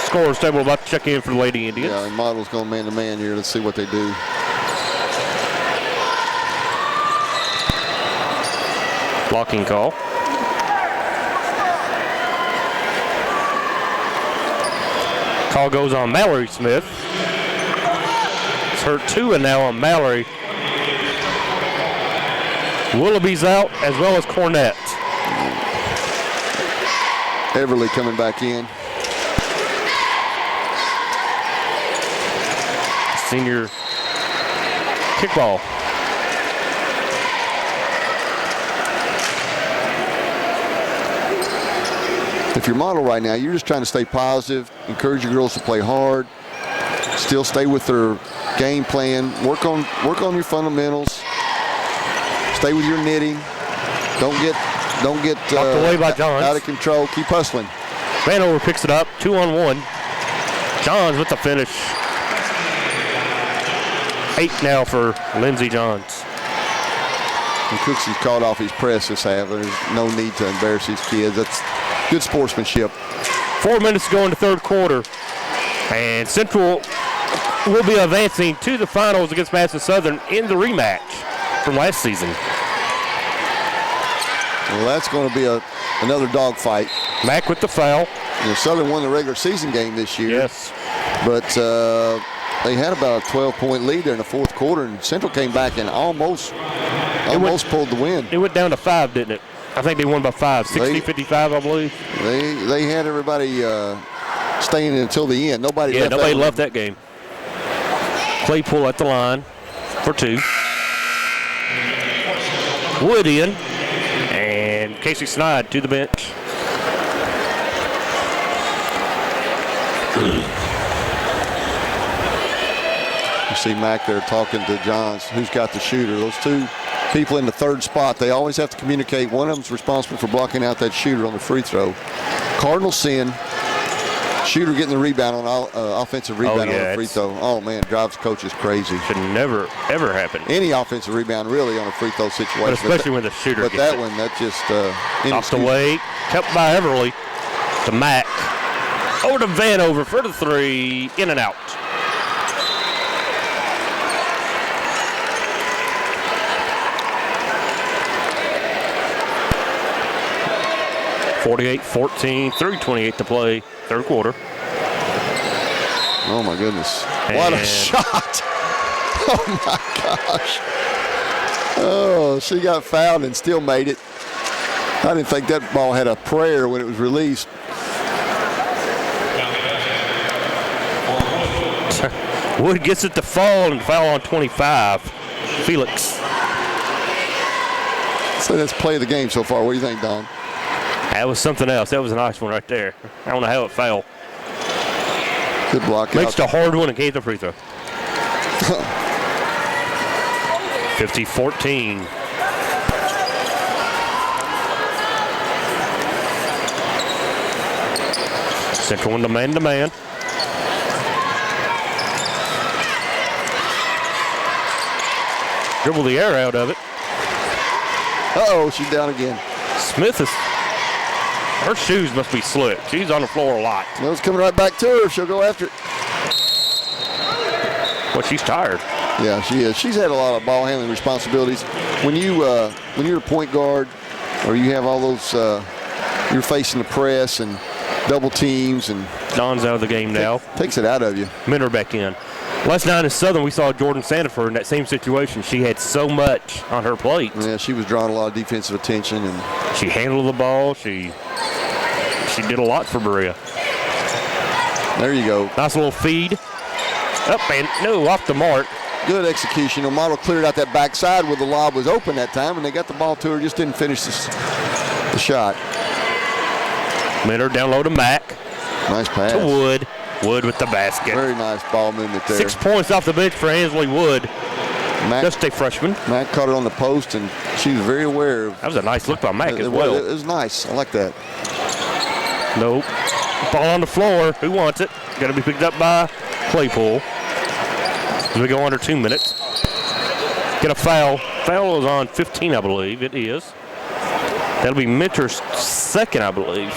scorer's table about to check in for the Lady Indians. Yeah, and Model's going man-to-man here. Let's see what they do. Blocking call. Call goes on Mallory Smith. It's her 2 and now on Mallory. Willoughby's out as well as Cornett. Everly coming back in. Senior kickball. If you're Model right now, you're just trying to stay positive, encourage your girls to play hard, still stay with their game plan, work on your fundamentals, stay with your knitting, don't get away by Johns. Out of control. Keep hustling. Vanover picks it up, 2-on-1. Johns with the finish. 8 now for Lindsey Johns. And Cooksy's caught off his press this half. There's no need to embarrass these kids. That's good sportsmanship. 4 minutes to go in the third quarter. And Central will be advancing to the finals against Madison Southern in the rematch from last season. Well, that's going to be another dogfight. Mack with the foul. You know, Southern won the regular season game this year. Yes. But they had about a 12-point lead there in the fourth quarter, and Central came back and almost pulled the win. It went down to 5, didn't it? I think they won by 5, 60-55, I believe. They had everybody staying until the end. Nobody left that game. Claypool at the line for 2. Wood in, and Casey Snide to the bench. You see Mack there talking to Johns, who's got the shooter. Those two people in the third spot, they always have to communicate. One of them's responsible for blocking out that shooter on the free throw. Cardinal sin. Shooter getting the rebound on offensive rebound on the free throw. Oh, man, drives coaches crazy. Should never, ever happen. Any offensive rebound, really, on a free throw situation. But especially when the shooter gets that it. One, that just knocked away, kept by Everly to Mack. Over to Vanover for the 3, in and out. (48-14) 3:28 to play, third quarter. Oh my goodness! What a shot! Oh my gosh! Oh, she got fouled and still made it. I didn't think that ball had a prayer when it was released. Wood gets it to fall and foul on 25. Felix. So that's play of the game so far. What do you think, Don? That was something else. That was a nice one right there. I don't know how it fell. Good block. Makes it a hard one and gave the free throw. 50-14. Central into man-to-man. Dribble the air out of it. Uh-oh, she's down again. Smith is, her shoes must be slipped. She's on the floor a lot. Well, it's coming right back to her. She'll go after it. Well, she's tired. Yeah, she is. She's had a lot of ball handling responsibilities. When you're a point guard, or you have all those, you're facing the press and double teams, and Don's out of the game now. Takes it out of you. Minter back in. Last night in Southern, we saw Jordan Sandiford in that same situation. She had so much on her plate. Yeah, she was drawing a lot of defensive attention, and she handled the ball. She did a lot for Berea. There you go. Nice little feed. Up and no, off the mark. Good execution. The model cleared out that backside where the lob was open that time, and they got the ball to her, just didn't finish the shot. Minter down low to Mack. Nice pass. To Wood. Wood with the basket. Very nice ball movement there. 6 points off the bench for Ansley Wood. Mack, just a freshman. Mack caught it on the post, and she was very aware of. That was a nice look by Mack as well. It was nice. I like that. Nope. Ball on the floor. Who wants it? Got to be picked up by Claypool. As we go under 2 minutes. Get a foul. Foul is on 15, I believe. It is. That'll be Minter's second, I believe.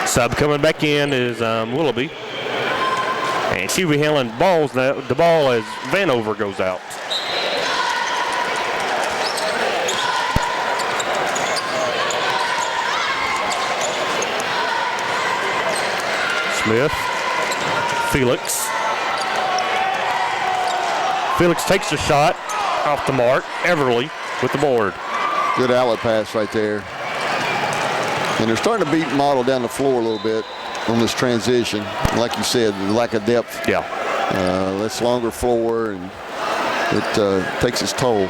Sub coming back in is Willoughby. And she'll be handling balls now. The ball as Vanover goes out. Smith. Felix. Felix takes the shot off the mark. Everly with the board. Good outlet pass right there. And they're starting to beat Model down the floor a little bit on this transition. Like you said, the lack of depth. Yeah. That's longer floor, and it takes its toll.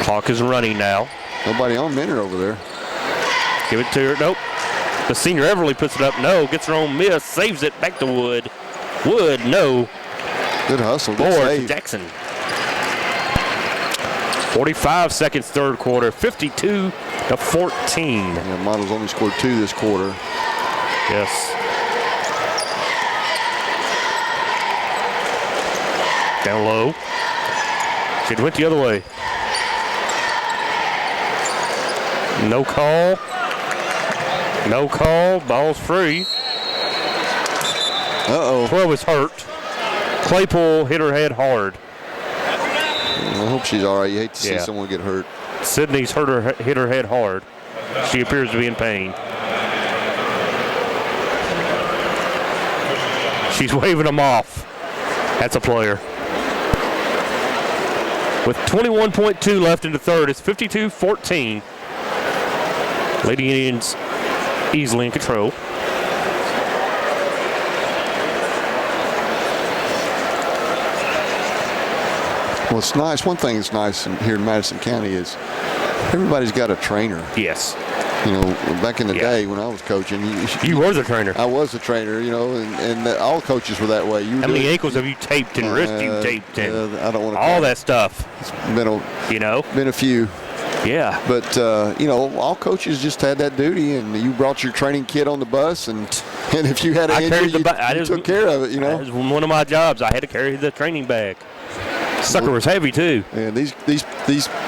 Clock is running now. Nobody on Minter over there. Give it to her. Nope. The senior Everly puts it up. No. Gets her own miss. Saves it. Back to Wood. Wood. No. Good hustle. Good Board save. to Jackson. 45 seconds third quarter. 52-14. Yeah, Model's only scored 2 this quarter. Yes. Down low. She went the other way. No call. No call. Ball's free. Uh-oh. 12 is hurt. Claypool hit her head hard. I hope she's all right. You hate to see someone get hurt. Sydney's hit her head hard. She appears to be in pain. She's waving them off. That's a player. With 21.2 left in the third, it's 52-14. Lady Indians easily in control. Well, it's nice. One thing that's nice here in Madison County is everybody's got a trainer. Yes. You know, back in the day when I was coaching, you were the trainer. I was the trainer, you know, and all coaches were that way. How many ankles have you taped and wrists you taped and I don't want to all that stuff? It's been a few. Yeah. But you know, all coaches just had that duty, and you brought your training kit on the bus, and if you had an injury, you took care of it. You know, that was one of my jobs. I had to carry the training bag. Sucker was heavy too. And these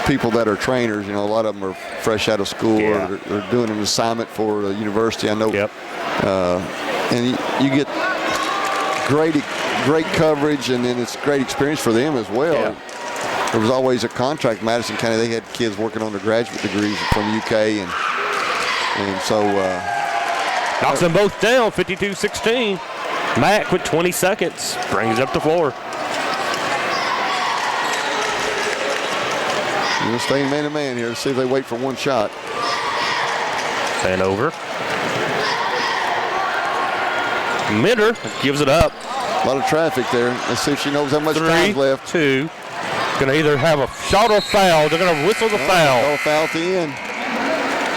people that are trainers, you know, a lot of them are fresh out of school or they're doing an assignment for a university. I know. Yep. And you get great coverage, and then it's great experience for them as well. Yeah. There was always a contract in Madison County. They had kids working on their graduate degrees from UK, and so knocks them both down. 52-16. Mack with 20 seconds brings up the floor. We're staying man-to-man here to see if they wait for one shot. And over. Minter gives it up. A lot of traffic there. Let's see if she knows how much time's left. 2. Going to either have a shot or foul. They're going to whistle the foul. Call foul at the end.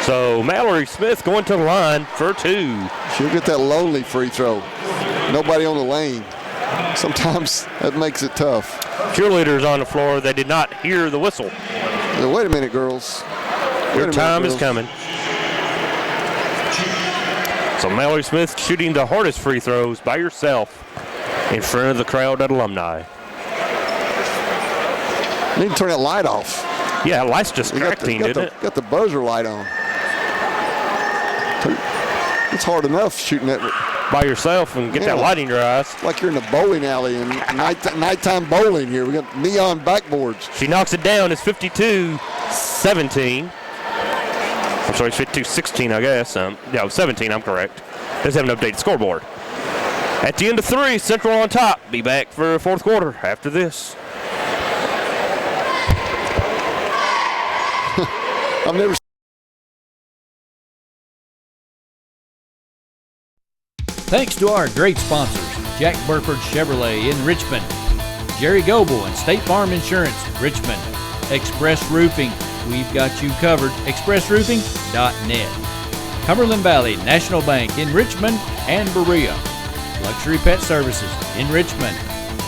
So Mallory Smith going to the line for 2. She'll get that lonely free throw. Nobody on the lane. Sometimes that makes it tough. Cheerleaders on the floor. They did not hear the whistle. Wait a minute, girls. Your time is coming. So Mallory Smith shooting the hardest free throws by herself in front of the crowd at Alumni. Need to turn that light off. Yeah, light's distracting, isn't it? Got the buzzer light on. It's hard enough shooting that by yourself and get that light in your eyes. Like you're in a bowling alley and nighttime bowling here. We got neon backboards. She knocks it down. It's 52-17. I'm sorry, it's 52-16, I guess. 17, I'm correct. Let's have an updated scoreboard. At the end of 3, Central on top. Be back for the fourth quarter after this. I've never Thanks to our great sponsors, Jack Burford Chevrolet in Richmond, Jerry Goebel and State Farm Insurance, Richmond, Express Roofing, we've got you covered, expressroofing.net, Cumberland Valley National Bank in Richmond and Berea, Luxury Pet Services in Richmond,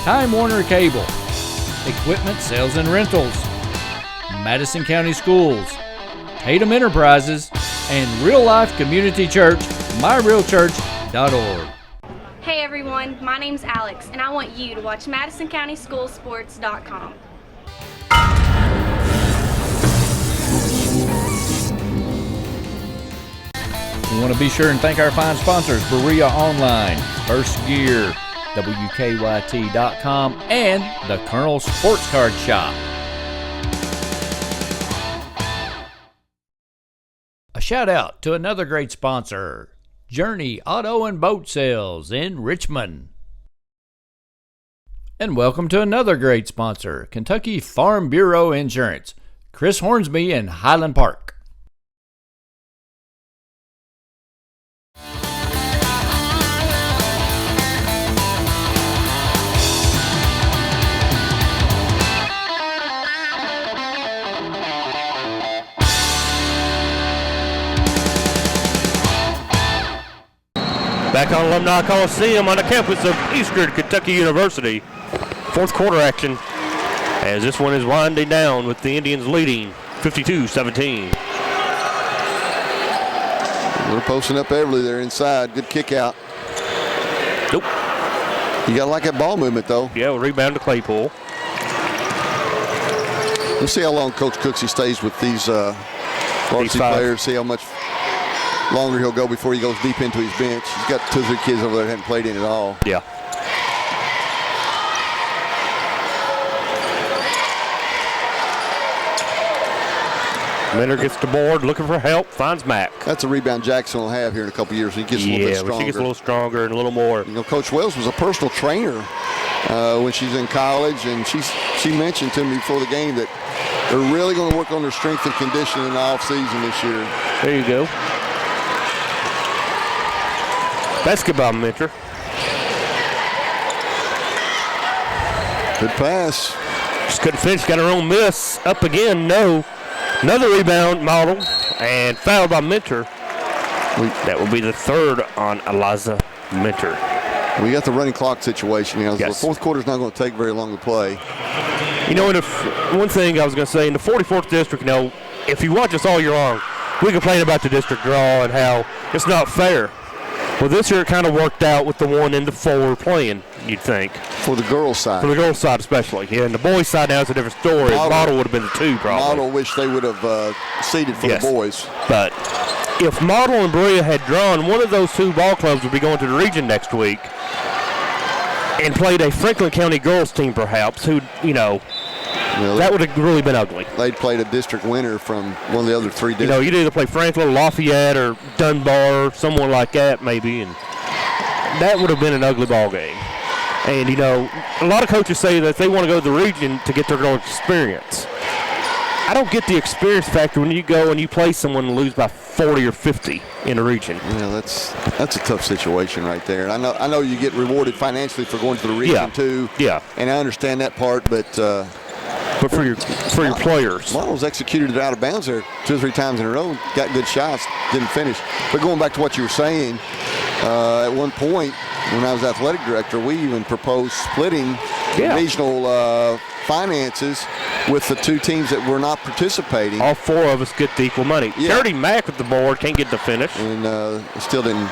Time Warner Cable, Equipment Sales and Rentals, Madison County Schools, Tatum Enterprises, and Real Life Community Church, myrealchurch.org. Hey everyone, my name's Alex, and I want you to watch MadisonCountySchoolSports.com. We want to be sure and thank our fine sponsors, Berea Online, First Gear, WKYT.com, and the Colonel Sports Card Shop. A shout out to another great sponsor, Journey Auto and Boat Sales in Richmond. And welcome to another great sponsor, Kentucky Farm Bureau Insurance, Chris Hornsby in Highland Park. Back on Alumni Coliseum on the campus of Eastern Kentucky University. Fourth quarter action as this one is winding down with the Indians leading 52-17. They're posting up Everly there inside. Good kick out. Nope. You got to like that ball movement, though. Yeah, we'll rebound to Claypool. We'll see how long Coach Cooksey stays with these varsity players, see how much longer he'll go before he goes deep into his bench. He's got 2 or 3 kids over there that haven't played in at all. Yeah. Minter gets the board, looking for help, finds Mack. That's a rebound Jackson will have here in a couple years. He gets a little bit stronger. Yeah, she gets a little stronger and a little more. You know, Coach Wells was a personal trainer when she's in college, and she mentioned to me before the game that they're really going to work on their strength and conditioning in the offseason this year. There you go. Basketball, Minter. Good pass. Just couldn't finish. Got her own miss. Up again. No. Another rebound, Model. And fouled by Minter. That will be the third on Eliza Minter. We got the running clock situation. You know, yes. The fourth quarter's not going to take very long to play. You know, one thing I was going to say, in the 44th district, you know, if you watch us all year long, we complain about the district draw and how it's not fair. Well, this year it kind of worked out with the 1 and the 4 playing, you'd think. For the girls' side. For the girls' side especially. Yeah, and the boys' side now is a different story. Model would have been the 2 probably. Model wish they would have seeded for the boys. But if Model and Berea had drawn, one of those 2 ball clubs would be going to the region next week and played a Franklin County girls team perhaps who, you know, that would have really been ugly. They'd played a district winner from one of the other 3 districts. You know, you'd either play Franklin, Lafayette, or Dunbar, or someone like that maybe, and that would have been an ugly ball game. And, you know, a lot of coaches say that they want to go to the region to get their girls experience. I don't get the experience factor when you go and you play someone and lose by 40 or 50 in a region. Yeah, that's a tough situation right there. And I know you get rewarded financially for going to the region too. Yeah. And I understand that part, but for your players. Models executed it out of bounds there 2 or 3 times in a row, got good shots, didn't finish. But going back to what you were saying, at one point when I was athletic director, we even proposed splitting the regional finances with the 2 teams that were not participating. All 4 of us get the equal money. Yeah. Charity Mack with the board, can't get the finish. And still didn't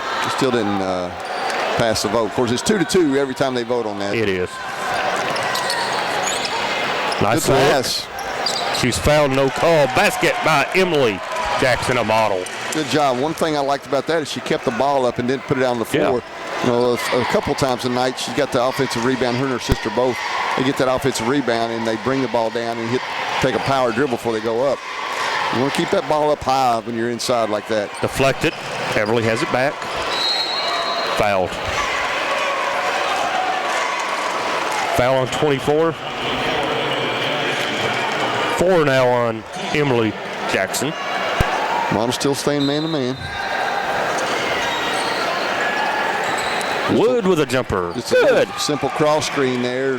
pass the vote. Of course, it's 2-2 every time they vote on that. It is. Nice good pass. She's fouled, no call. Basket by Emily Jackson, a Model. Good job. One thing I liked about that is she kept the ball up and didn't put it on the floor. Yeah. You know, a couple times a night she's got the offensive rebound. Her and her sister both. They get that offensive rebound and they bring the ball down and take a power dribble before they go up. You want to keep that ball up high when you're inside like that. Deflected. Everly has it back. Fouled. Foul on 24. 4 now on Emily Jackson. Model still staying man-to-man. Wood with a jumper. Just Good. a simple cross screen there.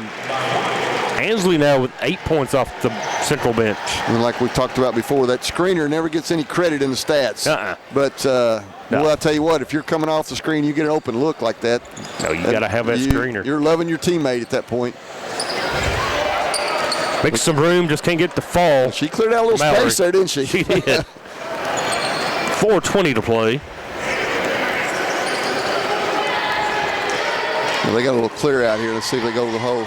Ansley now with 8 points off the central bench. And like we talked about before, that screener never gets any credit in the stats. But, No. well, I tell you what, if you're coming off the screen, you get an open look like that. No, you got to have that screener. You're loving your teammate at that point. Makes some room, just can't get the fall. She cleared out a little space there, didn't she? She did. 4:20 to play. Well, they got a little clear out here. Let's see if they go to the hole.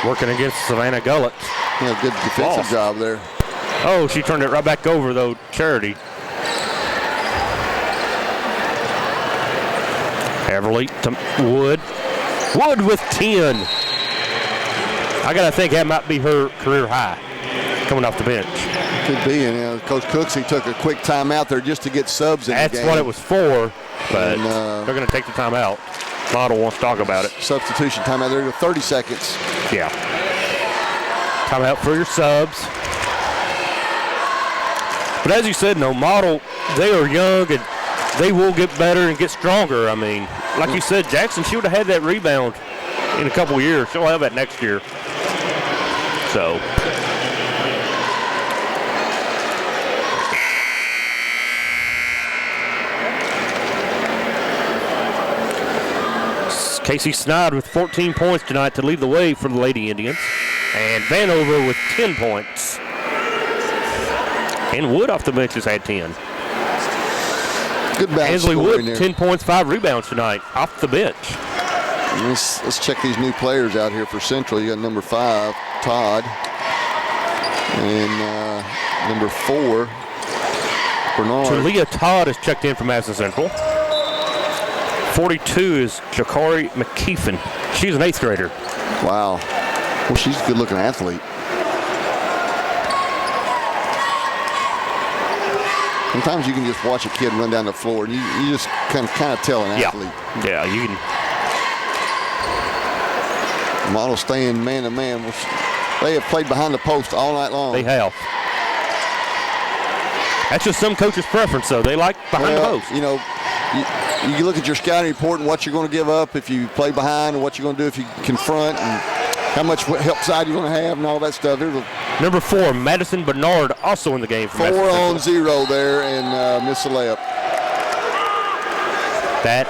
Working against Savannah Gullett. Yeah, good defensive job there. Oh, she turned it right back over, though, Charity. Everly to Wood. Wood with 10. I got to think that might be her career high coming off the bench. Could be. And Coach Cooksey took a quick timeout there just to get subs in the game. That's what it was for, but And, they're going to take the timeout. Model wants to talk about it. Substitution timeout there to 30 seconds. Yeah. Timeout for your subs. But as you said, no, Model, they are young and they will get better and get stronger. I mean, like you said, Jackson, she would have had that rebound in a couple of years. She'll have that next year. So. Casey Snide with 14 points tonight to lead the way for the Lady Indians. And Vanover with 10 points. And Wood off the bench has had 10. Good balance. Ansley Wood, 10 points, 5 rebounds tonight off the bench. Let's check these new players out here for Central. You got number 5, Todd. And number 4, Bernard. Talia Todd has checked in from Madison Central. 42 is Jakari McKeefen. She's an 8th grader. Wow. Well, she's a good-looking athlete. Sometimes you can just watch a kid run down the floor, and you just kind of tell an athlete. Yeah, you can. Model staying man-to-man. They have played behind the post all night long. They have. That's just some coaches' preference, though. They like behind the post. You know, you look at your scouting report and what you're going to give up if you play behind and what you're going to do if you confront and how much help side you're going to have and all that stuff. Number 4, Madison Bernard, also in the game. 4 on 0 there and miss a layup. That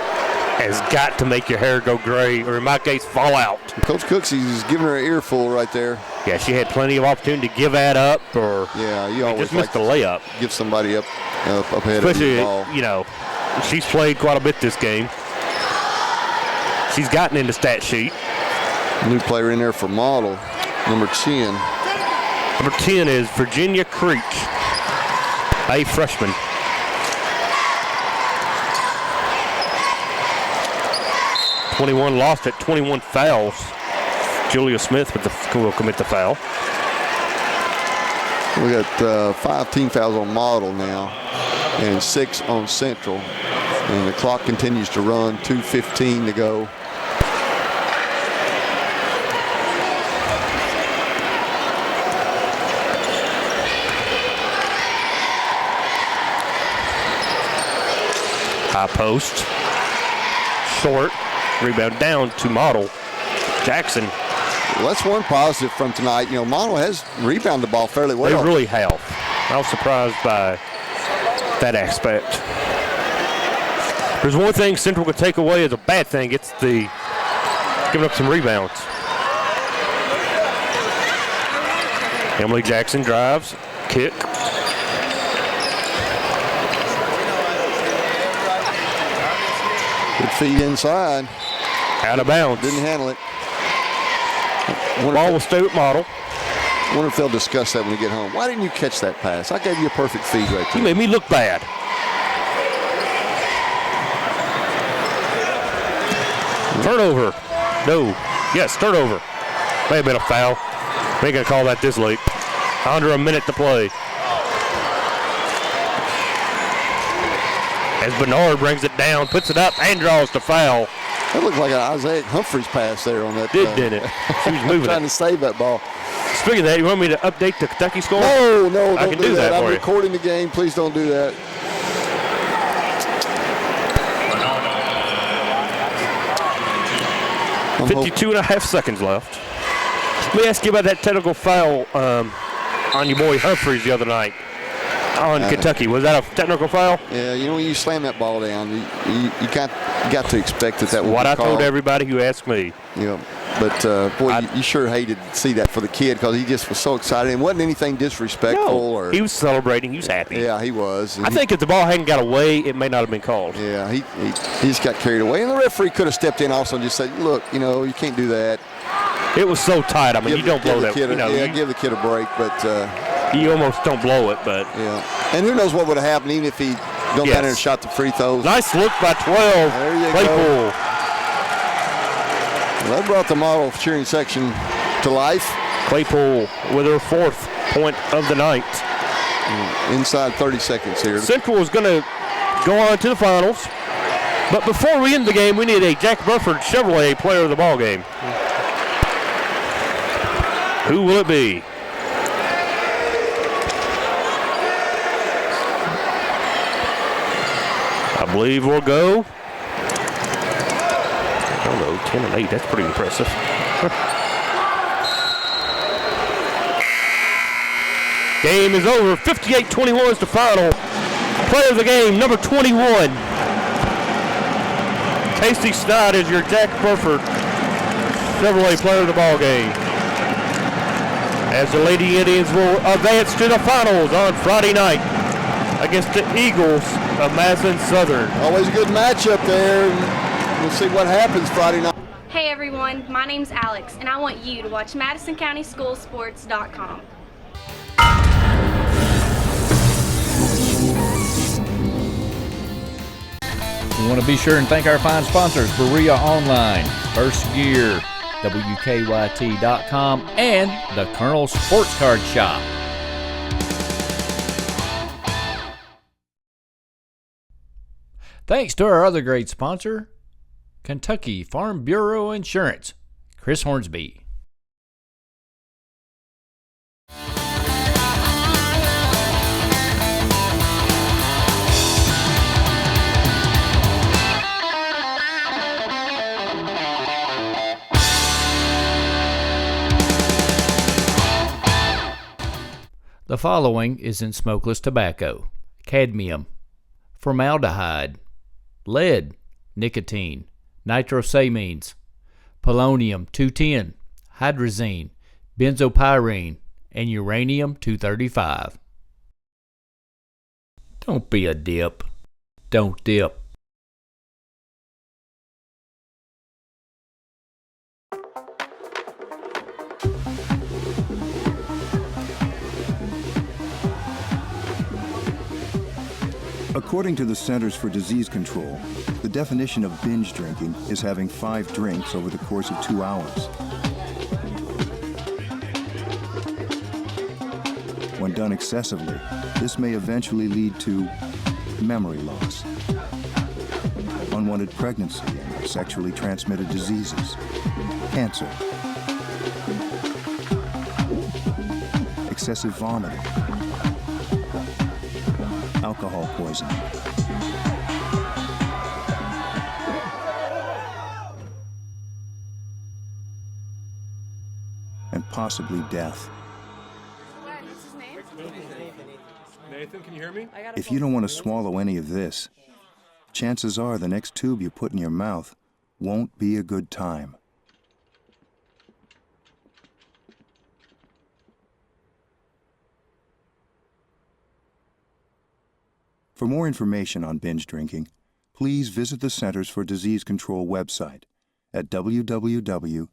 has got to make your hair go gray, or in my case, fall out. Coach Cooksy's giving her an earful right there. Yeah, she had plenty of opportunity to give that up, or you always just missed the layup. Give somebody up ahead Especially, of the ball. you know, she's played quite a bit this game. She's gotten in the stat sheet. New player in there for Model, number 10. Number 10 is Virginia Creek, a freshman. .21 lost at 21 fouls. Julia Smith will commit the foul. We got 5 team fouls on Model now and 6 on Central. And the clock continues to run, 2:15 to go. High post. Short. Rebound down to Model. Jackson. Well, that's one positive from tonight. You know, Model has rebounded the ball fairly well. They really have. I was surprised by that aspect. There's one thing Central could take away as a bad thing. It's the giving up some rebounds. Emily Jackson drives. Kick. Good feed inside. Out of bounds. Didn't handle it. Ball will stay with Model. Wonder if they'll discuss that when we get home. Why didn't you catch that pass? I gave you a perfect feed right there. You made me look bad. Turnover. No. Yes, turnover. May have been a foul. They ain't going to call that this late. Under a minute to play. As Bernard brings it down, puts it up, and draws the foul. That looked like an Isaiah Humphreys pass there on that. Didn't it? She was moving trying to save that ball. Speaking of that, you want me to update the Kentucky score? No, don't I can do that. I'm for you. recording the game. Please don't do that. 52 and a half seconds left. Let me ask you about that technical foul on your boy Humphreys the other night on Kentucky. Was that a technical foul? Yeah, you know, when you slam that ball down, you got to expect that would what be I called. told everybody who asked me. Yeah, but boy, you sure hated to see that for the kid because he just was so excited. It wasn't anything disrespectful. No, he was celebrating. He was happy. Yeah, he was. I think if the ball hadn't got away, it may not have been called. Yeah, he just got carried away. And the referee could have stepped in also and just said, look, you know, you can't do that. It was so tight. I mean, you don't blow that. Give the kid a break, but you almost don't blow it, but yeah. And who knows what would have happened even if he gone down there and shot the free throws. Nice look by 12. There you Claypool. go. Well, that brought the model cheering section to life. Claypool with her 4th point of the night. Inside 30 seconds here. Central is going to go on to the finals. But before we end the game, we need a Jack Burford Chevrolet player of the ball game. Who will it be? I believe we'll go. I don't know, 10 and 8. That's pretty impressive. Game is over. 58-21 is the final. Player of the game, number 21. Casey Stott is your Jack Burford Chevrolet player of the ball game. As the Lady Indians will advance to the finals on Friday night against the Eagles of Madison Southern. Always a good matchup there. We'll see what happens Friday night. Hey everyone, my name's Alex, and I want you to watch MadisonCountySchoolSports.com. We want to be sure and thank our fine sponsors, Berea Online, First Gear, WKYT.com, and the Colonel Sports Card Shop. Thanks to our other great sponsor, Kentucky Farm Bureau Insurance, Chris Hornsby. The following is in smokeless tobacco: cadmium, formaldehyde, lead, nicotine, nitrosamines, polonium-210, hydrazine, benzopyrene, and uranium-235. Don't be a dip. Don't dip. According to the Centers for Disease Control, the definition of binge drinking is having 5 drinks over the course of 2 hours. When done excessively, this may eventually lead to memory loss, unwanted pregnancy, and sexually transmitted diseases, cancer, excessive vomiting, alcohol poisoning, and possibly death. Nathan, can you hear me? If you don't want to swallow any of this, chances are the next tube you put in your mouth won't be a good time. For more information on binge drinking, please visit the Centers for Disease Control website at www.cdc.gov.